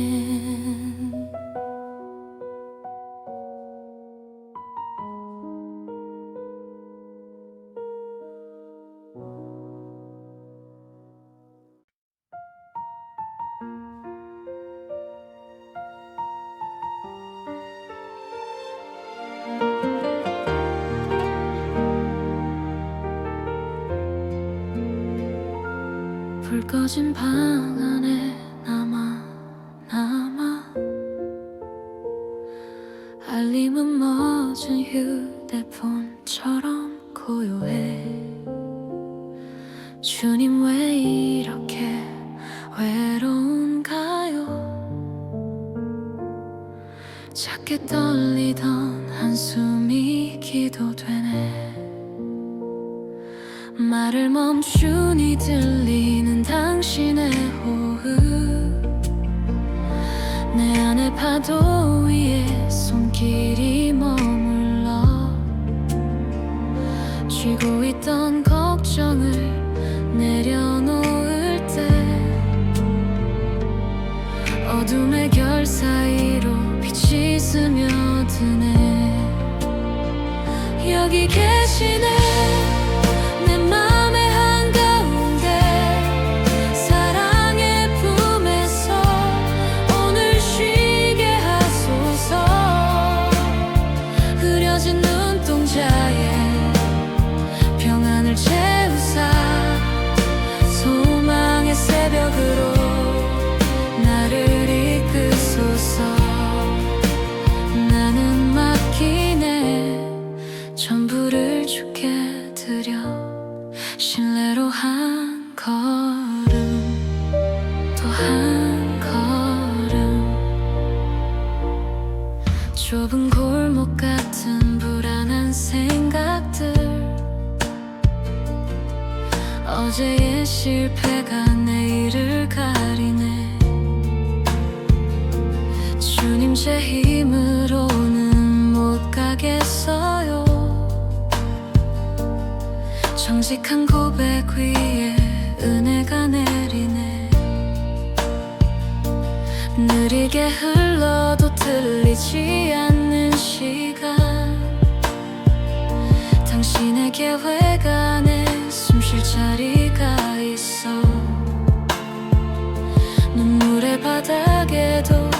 불 꺼진 방 안에 남아 알림은 멎은 휴대폰처럼 고요해. 주님 왜 이렇게 외로운가요? 작게 떨리던 한숨이 기도되네. 말을 멈추니 들리는 당신의 호흡 내 안의 파도 위에 손길이 머물러 쥐고 있던 걱정을 내려놓을 때 어둠의 결 사이로 빛이 스며드네. 여기 계시네. 내 맘의 한가운데 사랑의 품에서 오늘 쉬게 하소서. 흐려진 눈동자에 평안을 채우사 소망의 새벽으로 나를 이끄소서. 나는 맡기네. 전부를 주께 어제의 실패가 내일을 가리네. 주님 제 힘으로는 못 가겠어요. 정직한 고백 위에 은혜가 내리네. 느리게 흘러도 틀리지 않는 시간, 당신의 계획 안에 숨 쉴 자리가 있어. 눈물의 바닥에도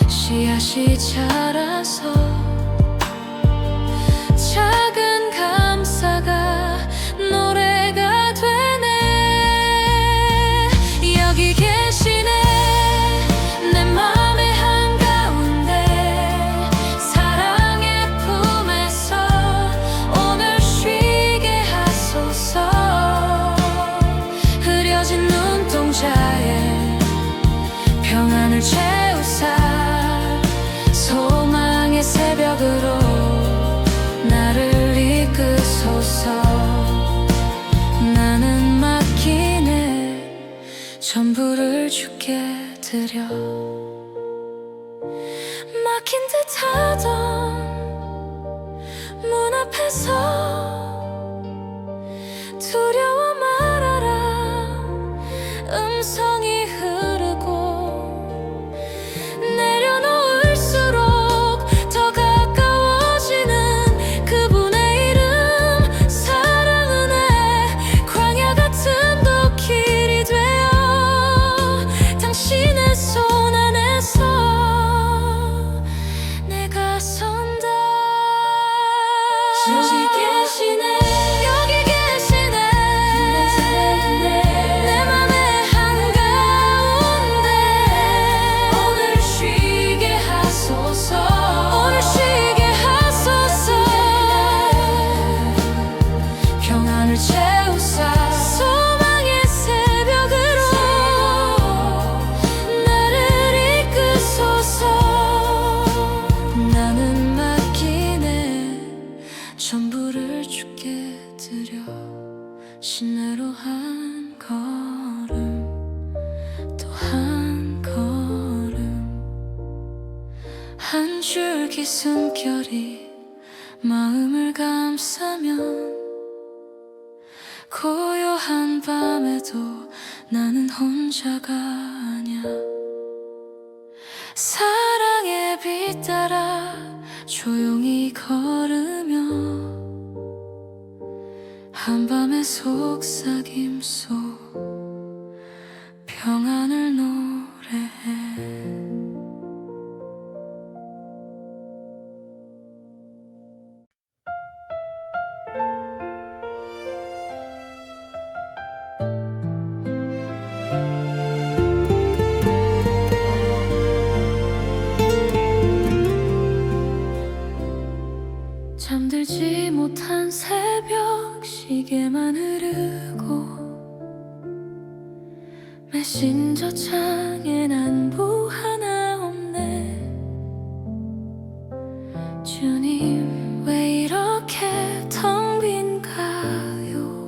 씨앗이 자라서 작은 감사가 노래가 되네. 여기 계시네. 내 맘의 한가운데 사랑의 품에서 오늘 쉬게 하소서. 흐려진 눈동자에 평안을 채우사 소망의 새벽으로 나를 이끄소서. 나는 맡기네. 전부를 주께 드려. 막힌 듯하던 문 앞에서 두려워 말아라 음성이 흐르고, 내려놓을수록 더 가까워지는 그분의 이름 사랑 은혜. 광야 같은 도길이 되어 당신의 손 안에서 내가 선다. 여기 계시네. 여기 계시네. 내 맘의 한가운데 오늘 쉬게 하소서. 오늘 쉬게 하소서. 평안을 채우사 소망의 새벽으로 나를 이끄소서. 나는 맡기네. 전부를 주께 드려. 신뢰로 한 걸음 또 한 걸음, 한 줄기 숨결이 마음을 감싸면 고요한 밤에도 나는 혼자가 아냐. 사랑의 빛 따라 조용히 걸으며 한밤의 속삭임 속 평안을 노래해. 잠들지 못한 새벽 시계만 흐르고, 메신저 창엔 안부 하나 없네. 주님 왜 이렇게 텅 빈가요.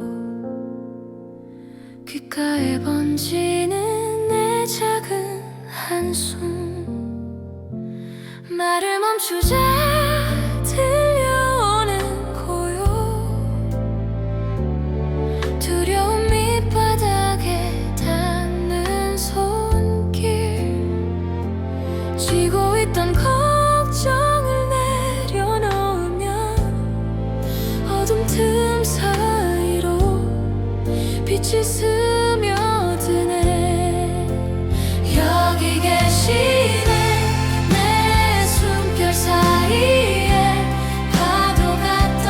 귓가에 번지는 내 작은 한숨, 말을 멈추자 들려오는 고요. 두려운 밑바닥에 닿는 손길, 쥐고 있던 걱정을 내려놓으면 어둠 틈 사이로 빛이 스며드네. 여기 계시네. 내 숨결 사이에 파도 같던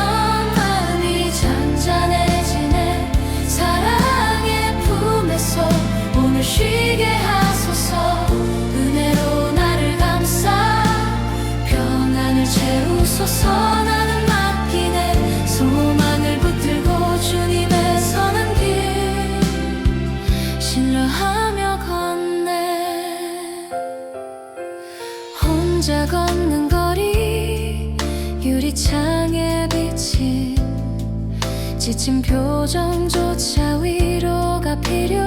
마음이 잔잔해지네. 사랑의 품에서 오늘 쉬게 하소서. 은혜로 나를 감싸 평안을 채우소서. 나는 맡기네. 소망을 붙들고 주님의 선한 길 신뢰하며 걷네. 혼자 걷는 거리 유리창에 비친 지친 표정조차 위로가 필요해.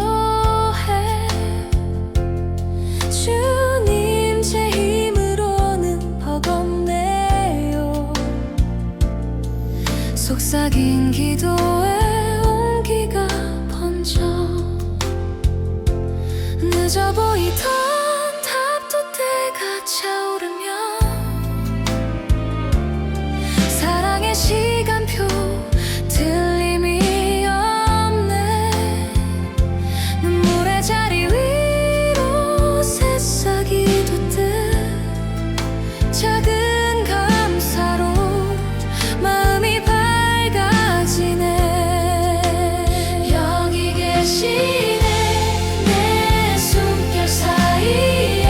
주님 제 힘으로는 버겁네요. 속삭인 기도에 온기가 번져 늦어 보이던 답도 때가 차오르면 사랑의 시간표 틀림이 없네. 눈물의 자리 위로 새싹이 돋듯 작은 감사로 마음이 밝아지네. 여기 계시네. 내 숨결 사이에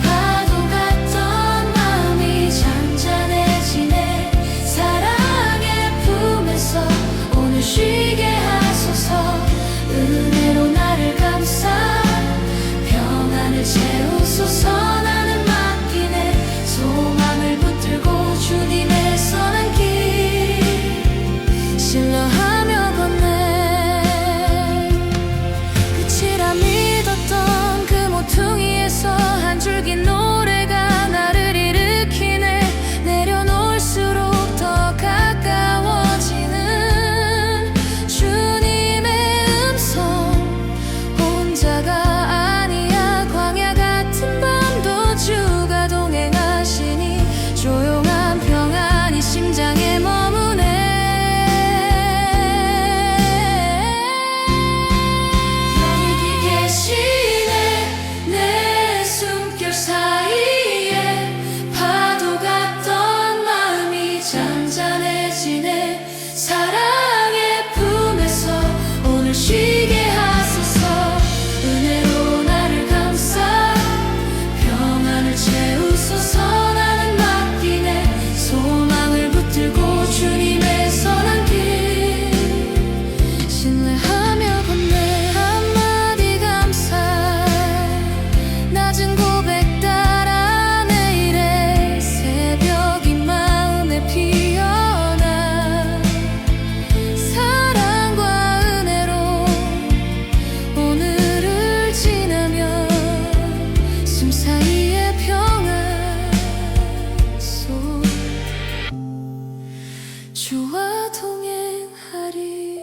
파도 같던 마음이 잔잔해지네. 사랑의 품에서 오늘 쉬게 하소서. 은혜로 나를 감싸 평안을 채우소서. 나는 맡기네. 소망을 붙들고 주님의 선한 길 신뢰하며 걷네. 끝이라 믿었던 그 모퉁이에서 한 줄기 노래가 나를 일으키네. 내려놓을수록 더 가까워지는 주님의 음성. 혼자가 아니야. 광야 같은 밤도 주가 동행하시니 조용한 평안이 심장에 머무네. 여기 계시네. 내 숨결 사이에 파도 같던 마음이 잔잔해지네. 사랑의 품에서 오늘 쉬게 하소서. 은혜로 나를 감싸 평안을 채우소서. 나는 맡기네. 소망을 붙들고 주님의 선한 길 신뢰하며 걷네. 한마디 감사 낮은 고백 따라 내일의 새벽이 마음에 피어나. 사랑과 은혜로 오늘을 지나며 숨 사이의 평안 속 주와 동행하리.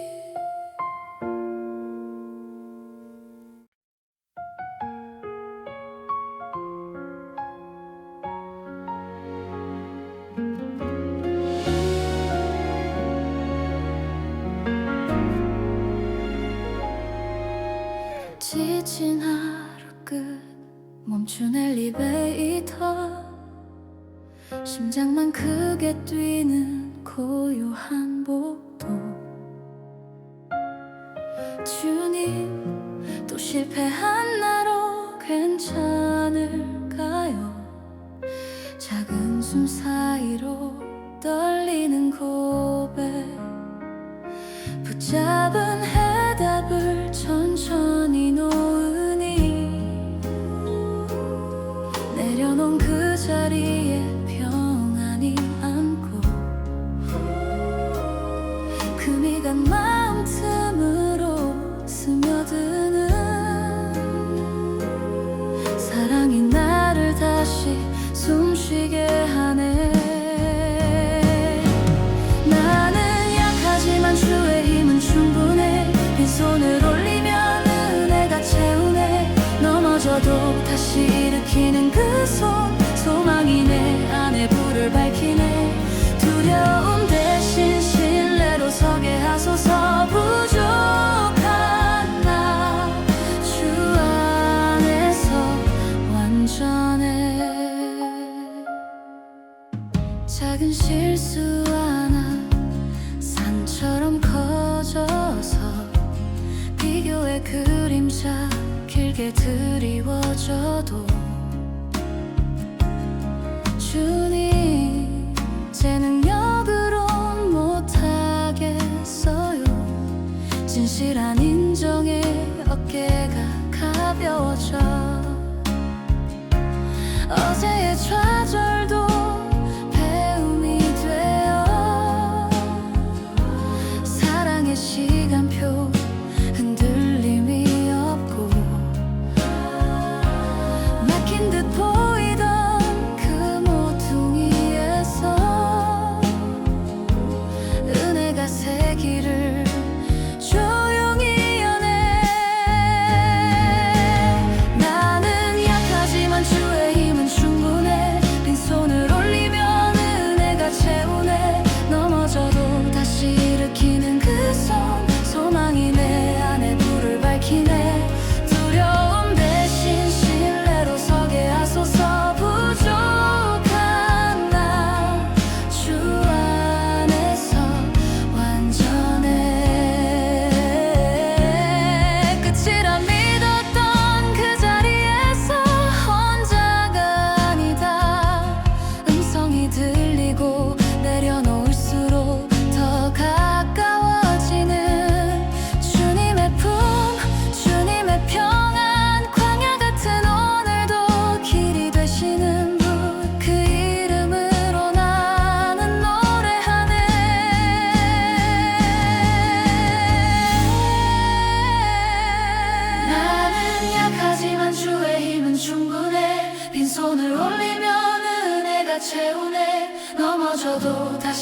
지친 하루 끝 멈춘 엘리베이터. 심장만 크게 뛰는 고요한 복도. 주님 또 실패한 나로 괜찮을까요? 작은 숨 사이로 떨리는 고백. 붙잡은 해답을 천천히 놓으니 내려놓은 그 자리에 평안히 앉고 금이 간 마음 틈으로 스며드는 사랑이 나를 다시 숨쉬게 하네. 나는 약하지만 주의 힘은 충분해. 빈손을 올리면 은혜가 채우네. 넘어져도 다시 일으키는 그 손. 소망이 내 안에 불을 밝히네. 두려움 대신 신뢰로 서게 하소서. 부족한 나 주 안에서 완전해. 작은 실수 하나 산처럼 커져서 비교의 그림자 길게 드리워져도 주님 제 능력으론 못하겠어요. 진실한 인정에 어깨가 가벼워져. 어제의 좌절도 배움이 되어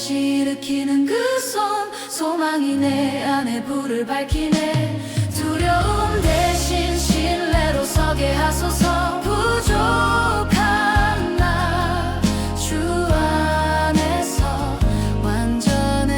다시 일으키는 그 손, 소망이 내 안에 불을 밝히네. 두려움 대신 신뢰로 서게 하소서. 부족한 나 주 안에서 완전해.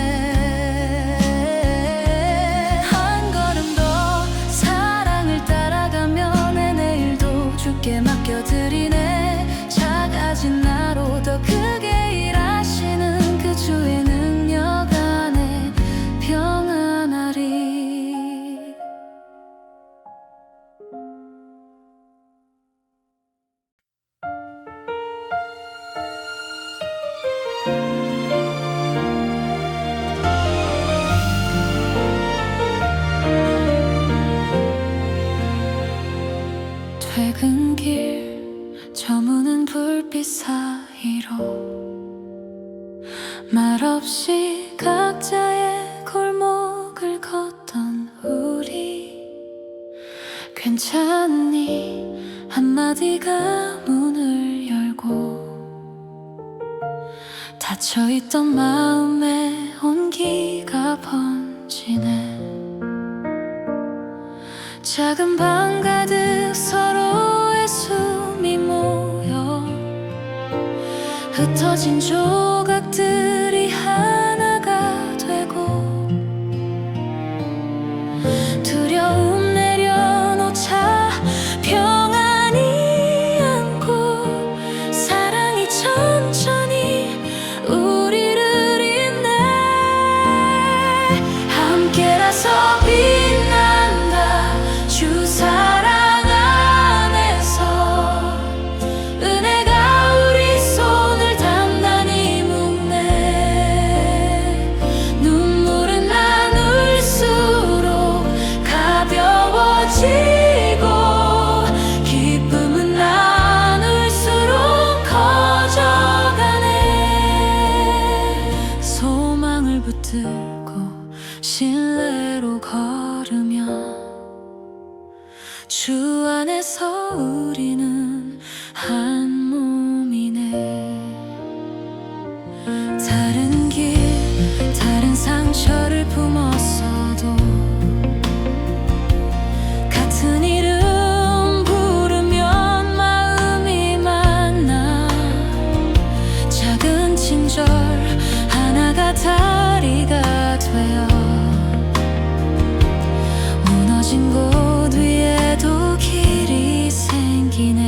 한 걸음 더 사랑을 따라가며 내 내일도 주께 맡겨드리네. 작아진 나로 더 크게 일하시는 그 주의 능력 안에 평안하리. 퇴근길 저무는 불빛 사이로 말없이 각자의 골목을 걷던 우리. 괜찮니? 한마디가 문을 열고 닫혀있던 마음에 온기가 번지네. 작은 방 가득 서로의 숨이 모여 흩어진 조각들이 하나가 되고 두려움 내려놓자 평안히 안고 사랑이 천천히 우리를 잇네. 함께라서 빛난다 주 사랑 안에서. 은혜가 우리 손을 단단히 묶네. 눈물은 나눌수록 가벼워지고 기쁨은 나눌수록 커져가네. 소망을 붙들고 신뢰로 걸으며 주 안에서 우리는 한 몸이네. 다른 길 다른 상처를 품었어도 같은 이름 부르면 마음이 만나. 작은 친절 하나가 다리가 되어 무너진 곳 위에도 길이 생기네.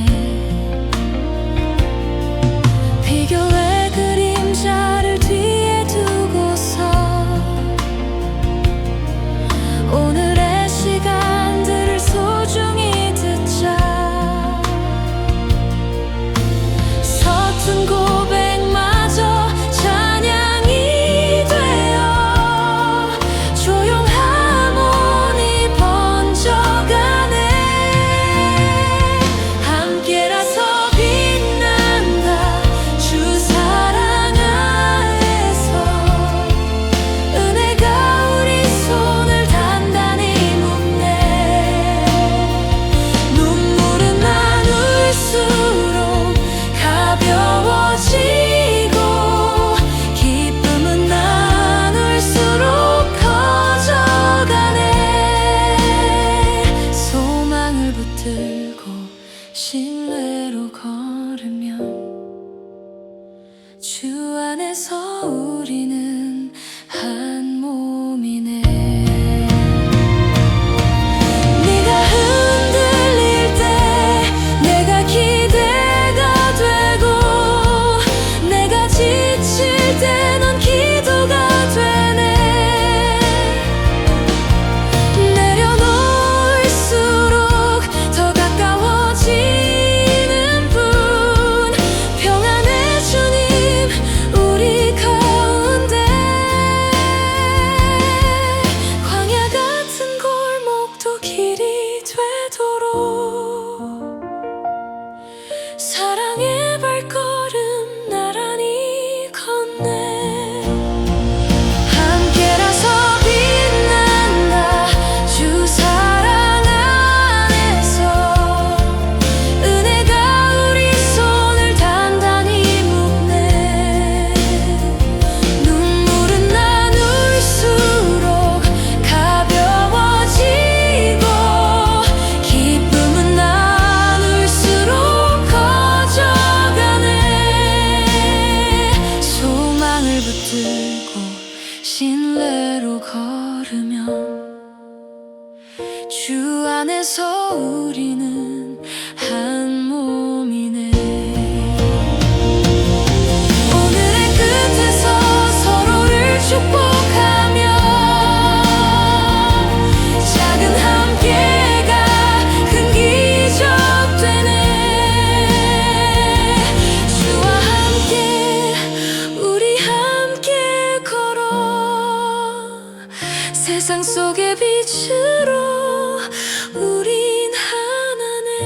주 안에서 우리는 한 몸이네. 오늘의 끝에서 서로를 축복하며 작은 함께가 큰 기적 되네. 주와 함께 우리 함께 걸어 세상 속의 빛으로 우린 하나네.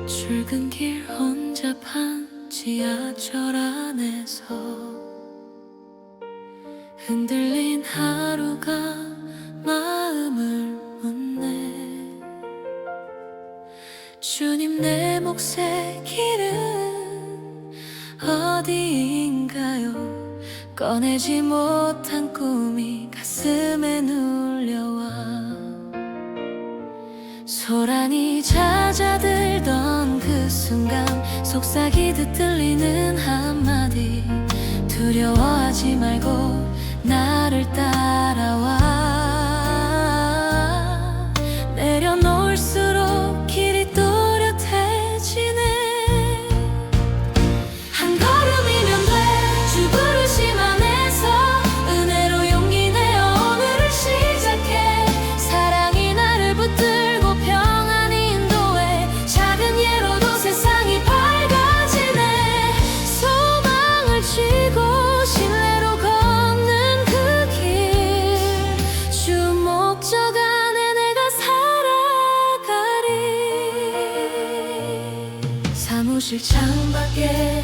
출근길 혼잡한 지하철 안에서 흔들린 하루가 마음을 묻네. 주님, 내 몫의 길은 어디인가요? 꺼내지 못한 꿈이 가슴에 눌려와 소란이 잦아들던 그 순간 속삭이듯 들리는 한마디, 두려워하지 말고 나를 따라와. 내려놓을수록 길이 또렷해지네. 한 걸음이면 돼. 주 부르심 안에서 은혜로 용기 내어 오늘을 시작해. 사랑이 나를 붙들고 평안히 인도해. 작은 예로도 세상이 밝아지네. 소망을 쥐고 신뢰로 걷는 그 길, 주 목적 안에 내가 살아가리. 사무실 창밖에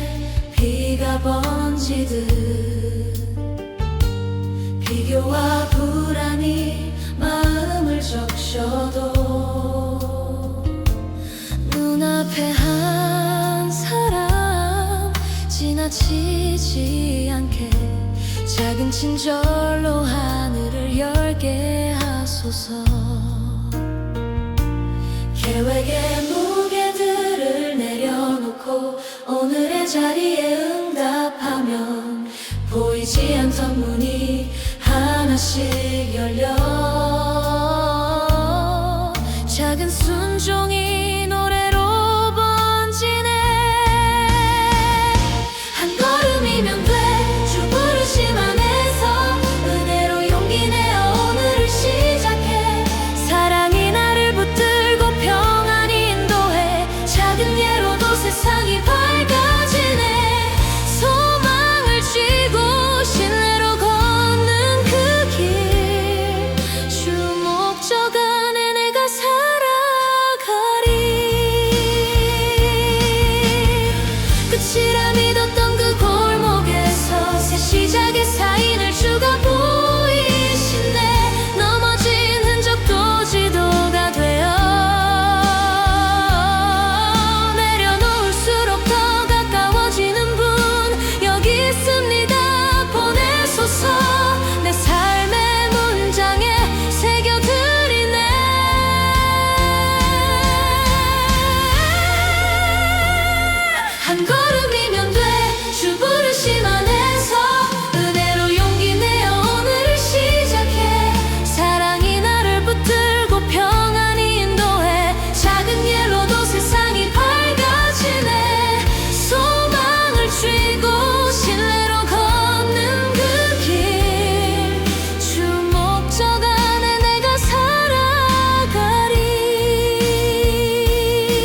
비가 번지듯 비교와 불안이 마음을 적셔도 눈앞에 한 사람 지나치지 않게 작은 친절로 하늘을 열게 하소서. 계획의 무게들을 내려놓고 오늘의 자리에 응답하면 보이지 않던 문이 하나씩 열려 작은 순종이 노래로 번지네. 한 걸음이면 돼. 주 부르심 안에서 은혜로 용기 내어 오늘을 시작해. 사랑이 나를 붙들고 평안히 인도해. 작은 예로도 세상이 밝아지네. 소망을 쥐고 신뢰로 걷는 그 길, 주 목적 안에 내가 살아가리. 끝이라 믿었던 그 골목에서 새 시작의 사인을 주가 보이시네. 넘어진 흔적도 지도가 되어 내려놓을수록 더 가까워지는 분 여기 있습니다. 보내소서. 내 삶의 문장에 새겨드리네. 한 걸음이면 돼. 주 부르심 안에서 은혜로 용기 내어 오늘을 시작해. 사랑이 나를 붙들고 평안히 인도해. 작은 예로도 세상이 밝아지네. 소망을 쥐고 신뢰로 걷는 그 길, 주 목적 안에 내가 살아가리.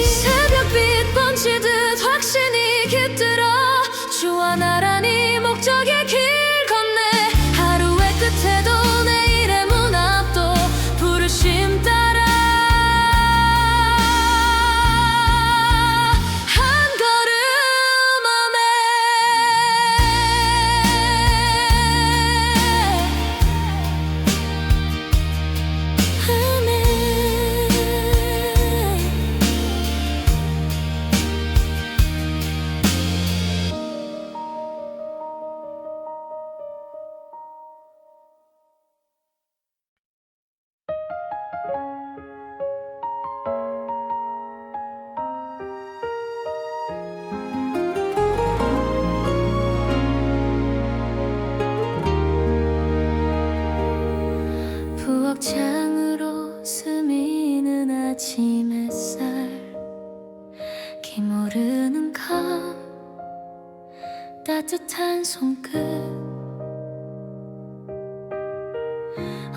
새벽빛 번지듯 확신이 깃들어 주와 나란히 목적의 길 건네. 하루의 끝에도 내일의 문 앞도 부르심 따라 한 걸음 듯한 손끝.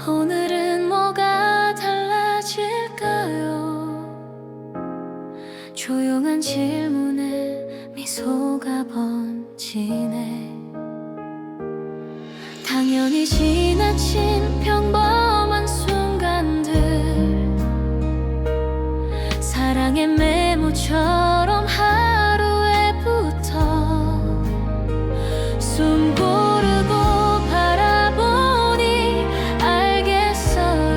오늘은 뭐가 달라질까요? 조용한 질문에 미소가 번지네. 당연히 지나친 평범한 순간들, 사랑의 메모처럼 하루에부터 숨 고르고 바라보니 알겠어요.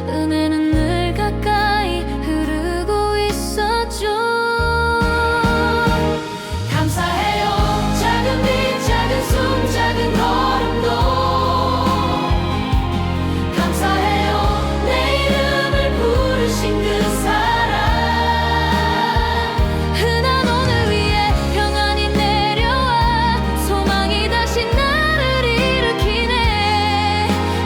은혜는 늘 가까이 흐르고 있었죠. 감사해요. 작은 빛, 작은 숨, 작은 걸음도 감사해요. 내 이름을 부르신 그 사랑. 흔한 오늘 위에 평안이 내려와 소망이 다시 나를 일으키네.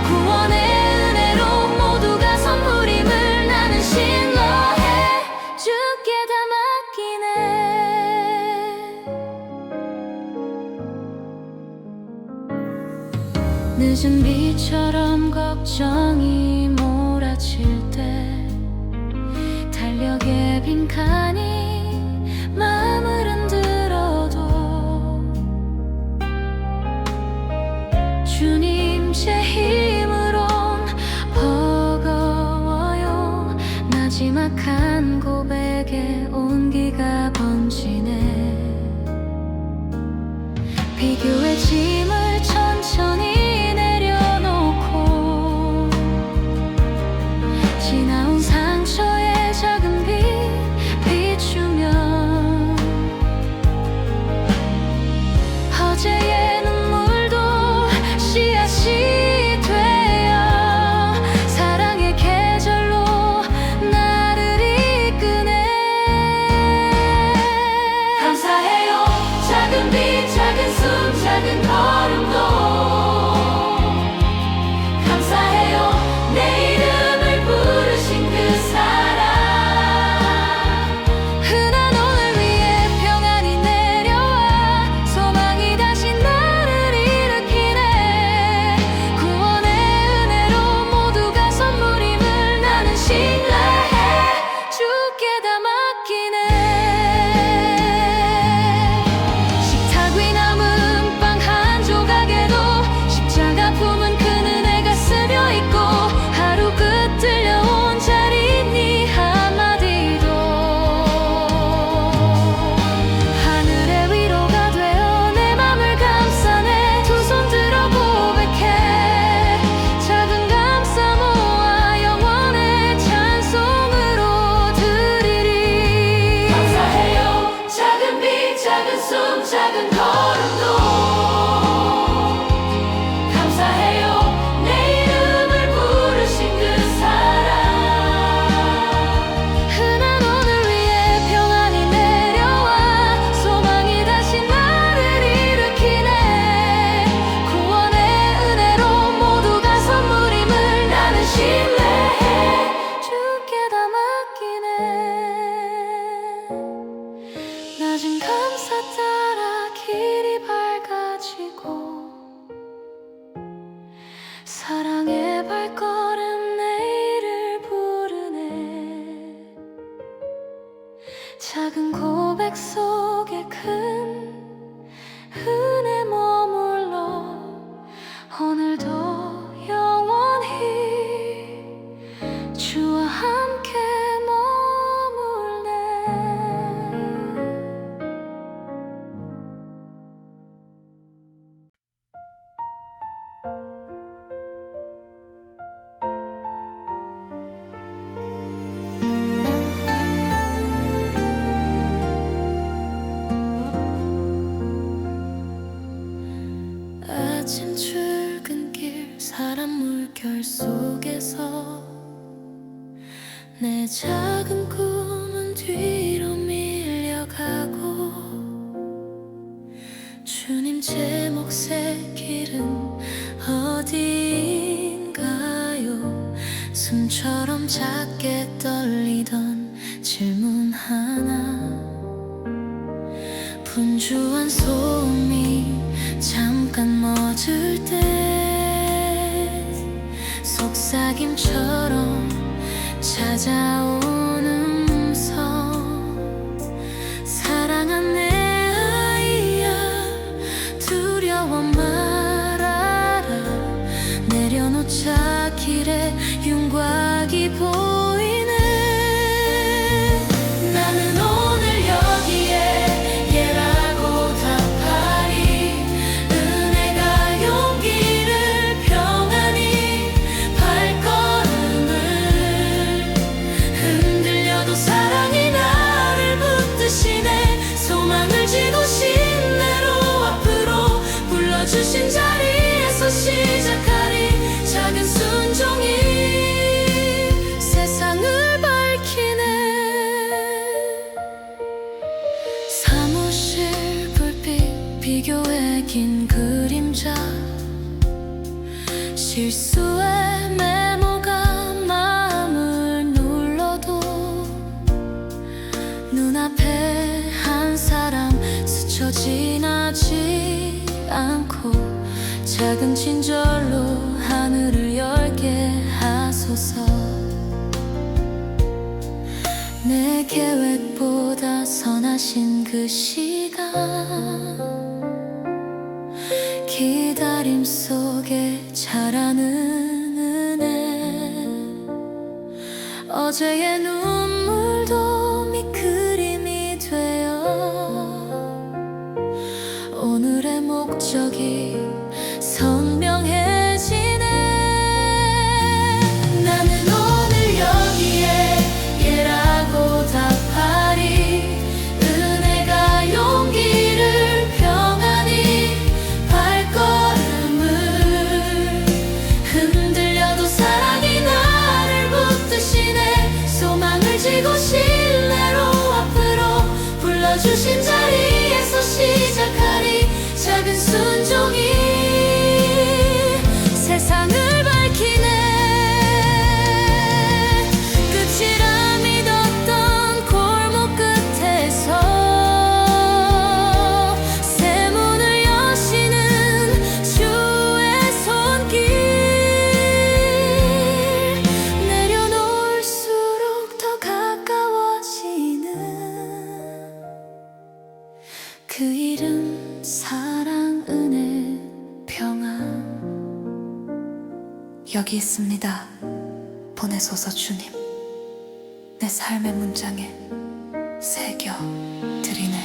구원의 은혜로 모두가 선물임을 나는 신뢰해. 주께 다 맡기네. 늦은 비처럼 걱정이 몰아칠 때 달력에 빈칸이 마음을 흔들어도 주님 제 힘으론 버거워요. 나지막한 고백에 온기가 번지네. 비교의 짐을 천천히 내려놓고 지나온 상처에 작은 빛 비추며 어제의 눈물도 씨앗이 되어 사랑의 계절로 나를 이끄네. 감사해요. 작은 빛, 작은 숨, 작은 걸음도 감사해요. 내 이름을 부르신 그 사랑. 흔한 오늘 위에 평안이 내려와 소망이 다시 나를 일으키네. 구원의 은혜로 모두가 선물임을 나는 신뢰해. 주께 다 맡기네. 식탁 위 남은 빵 한 조각에도 십자가 품은 큰 은혜가 스며 있고 하루 끝 들려온 자리 네 한마디도 하늘의 위로가 되어 내 맘을 감싸네. 두 손 들어 고백해. 작은 감사 모아 영원의 찬송으로 드리리. 감사해요. 작은 빛, 작은 숨, 작은 걸음도 감사해요. 내 이름을 부르신 그 사랑. 흔한 오늘 위에 평안이 내려와 소망이 다시 나를 일으키네. 구원의 은혜로 모두가 선물임을 나는 신뢰해. 주께 다 맡기네. 낮은 감사 따라 길이 밝아지고 사랑의 발걸음 내일을 부르네. 작은 고백 속에 큰 은혜 머물러 오늘도 영원히 주와 함께 머물네. 아침 출근길 사람 물결 속에서 내 작은 꿈은 뒤로 밀려가고 주님 제 몫의 길은 어디인가요? 숨처럼 작게 떨리던 질문 하나 분주한 소음이 잠깐 멎을 때 속삭임처럼 찾아오는 음성 사랑한 내 아이야 두려워 말아라 내려놓자 길에 윤곽이 보이네 나는 오늘 여기에 얘라고 답하리 은혜가 용기를 평안히 발걸음을 흔들려도 사랑이 나를 붙드시네 소망을 지고 신뢰로 앞으로 불러주신 자리에서 시작하리 작은 순종이 세상을 밝히네 사무실 불빛 비교의 긴 그림자 실수의 메모가 마음을 눌러도 눈앞에 한 사람 스쳐 지나지 않고 작은 친절로 하늘을 열게 하소서 내 계획보다 선하신 그 시간 기다림 속에 자라는 은혜 어제의 눈물도 밑그림이 되어 오늘의 목적이 선명해지네 나는 오늘 여기에 얘라고 답하리 은혜가 용기를 평안히 발걸음을 흔들려도 사랑이 나를 붙드시네 소망을 지고 신뢰로 앞으로 불러주신 자리에서 시작하리 작은 순종이 세상을 밝히네 끝이라 믿었던 골목 끝에서 새 문을 여시는 주의 손길 내려놓을수록 더 가까워지는 그 이름 사랑 은혜 평안 여기 있습니다 보내소서 주님 내 삶의 문장에 새겨 드리네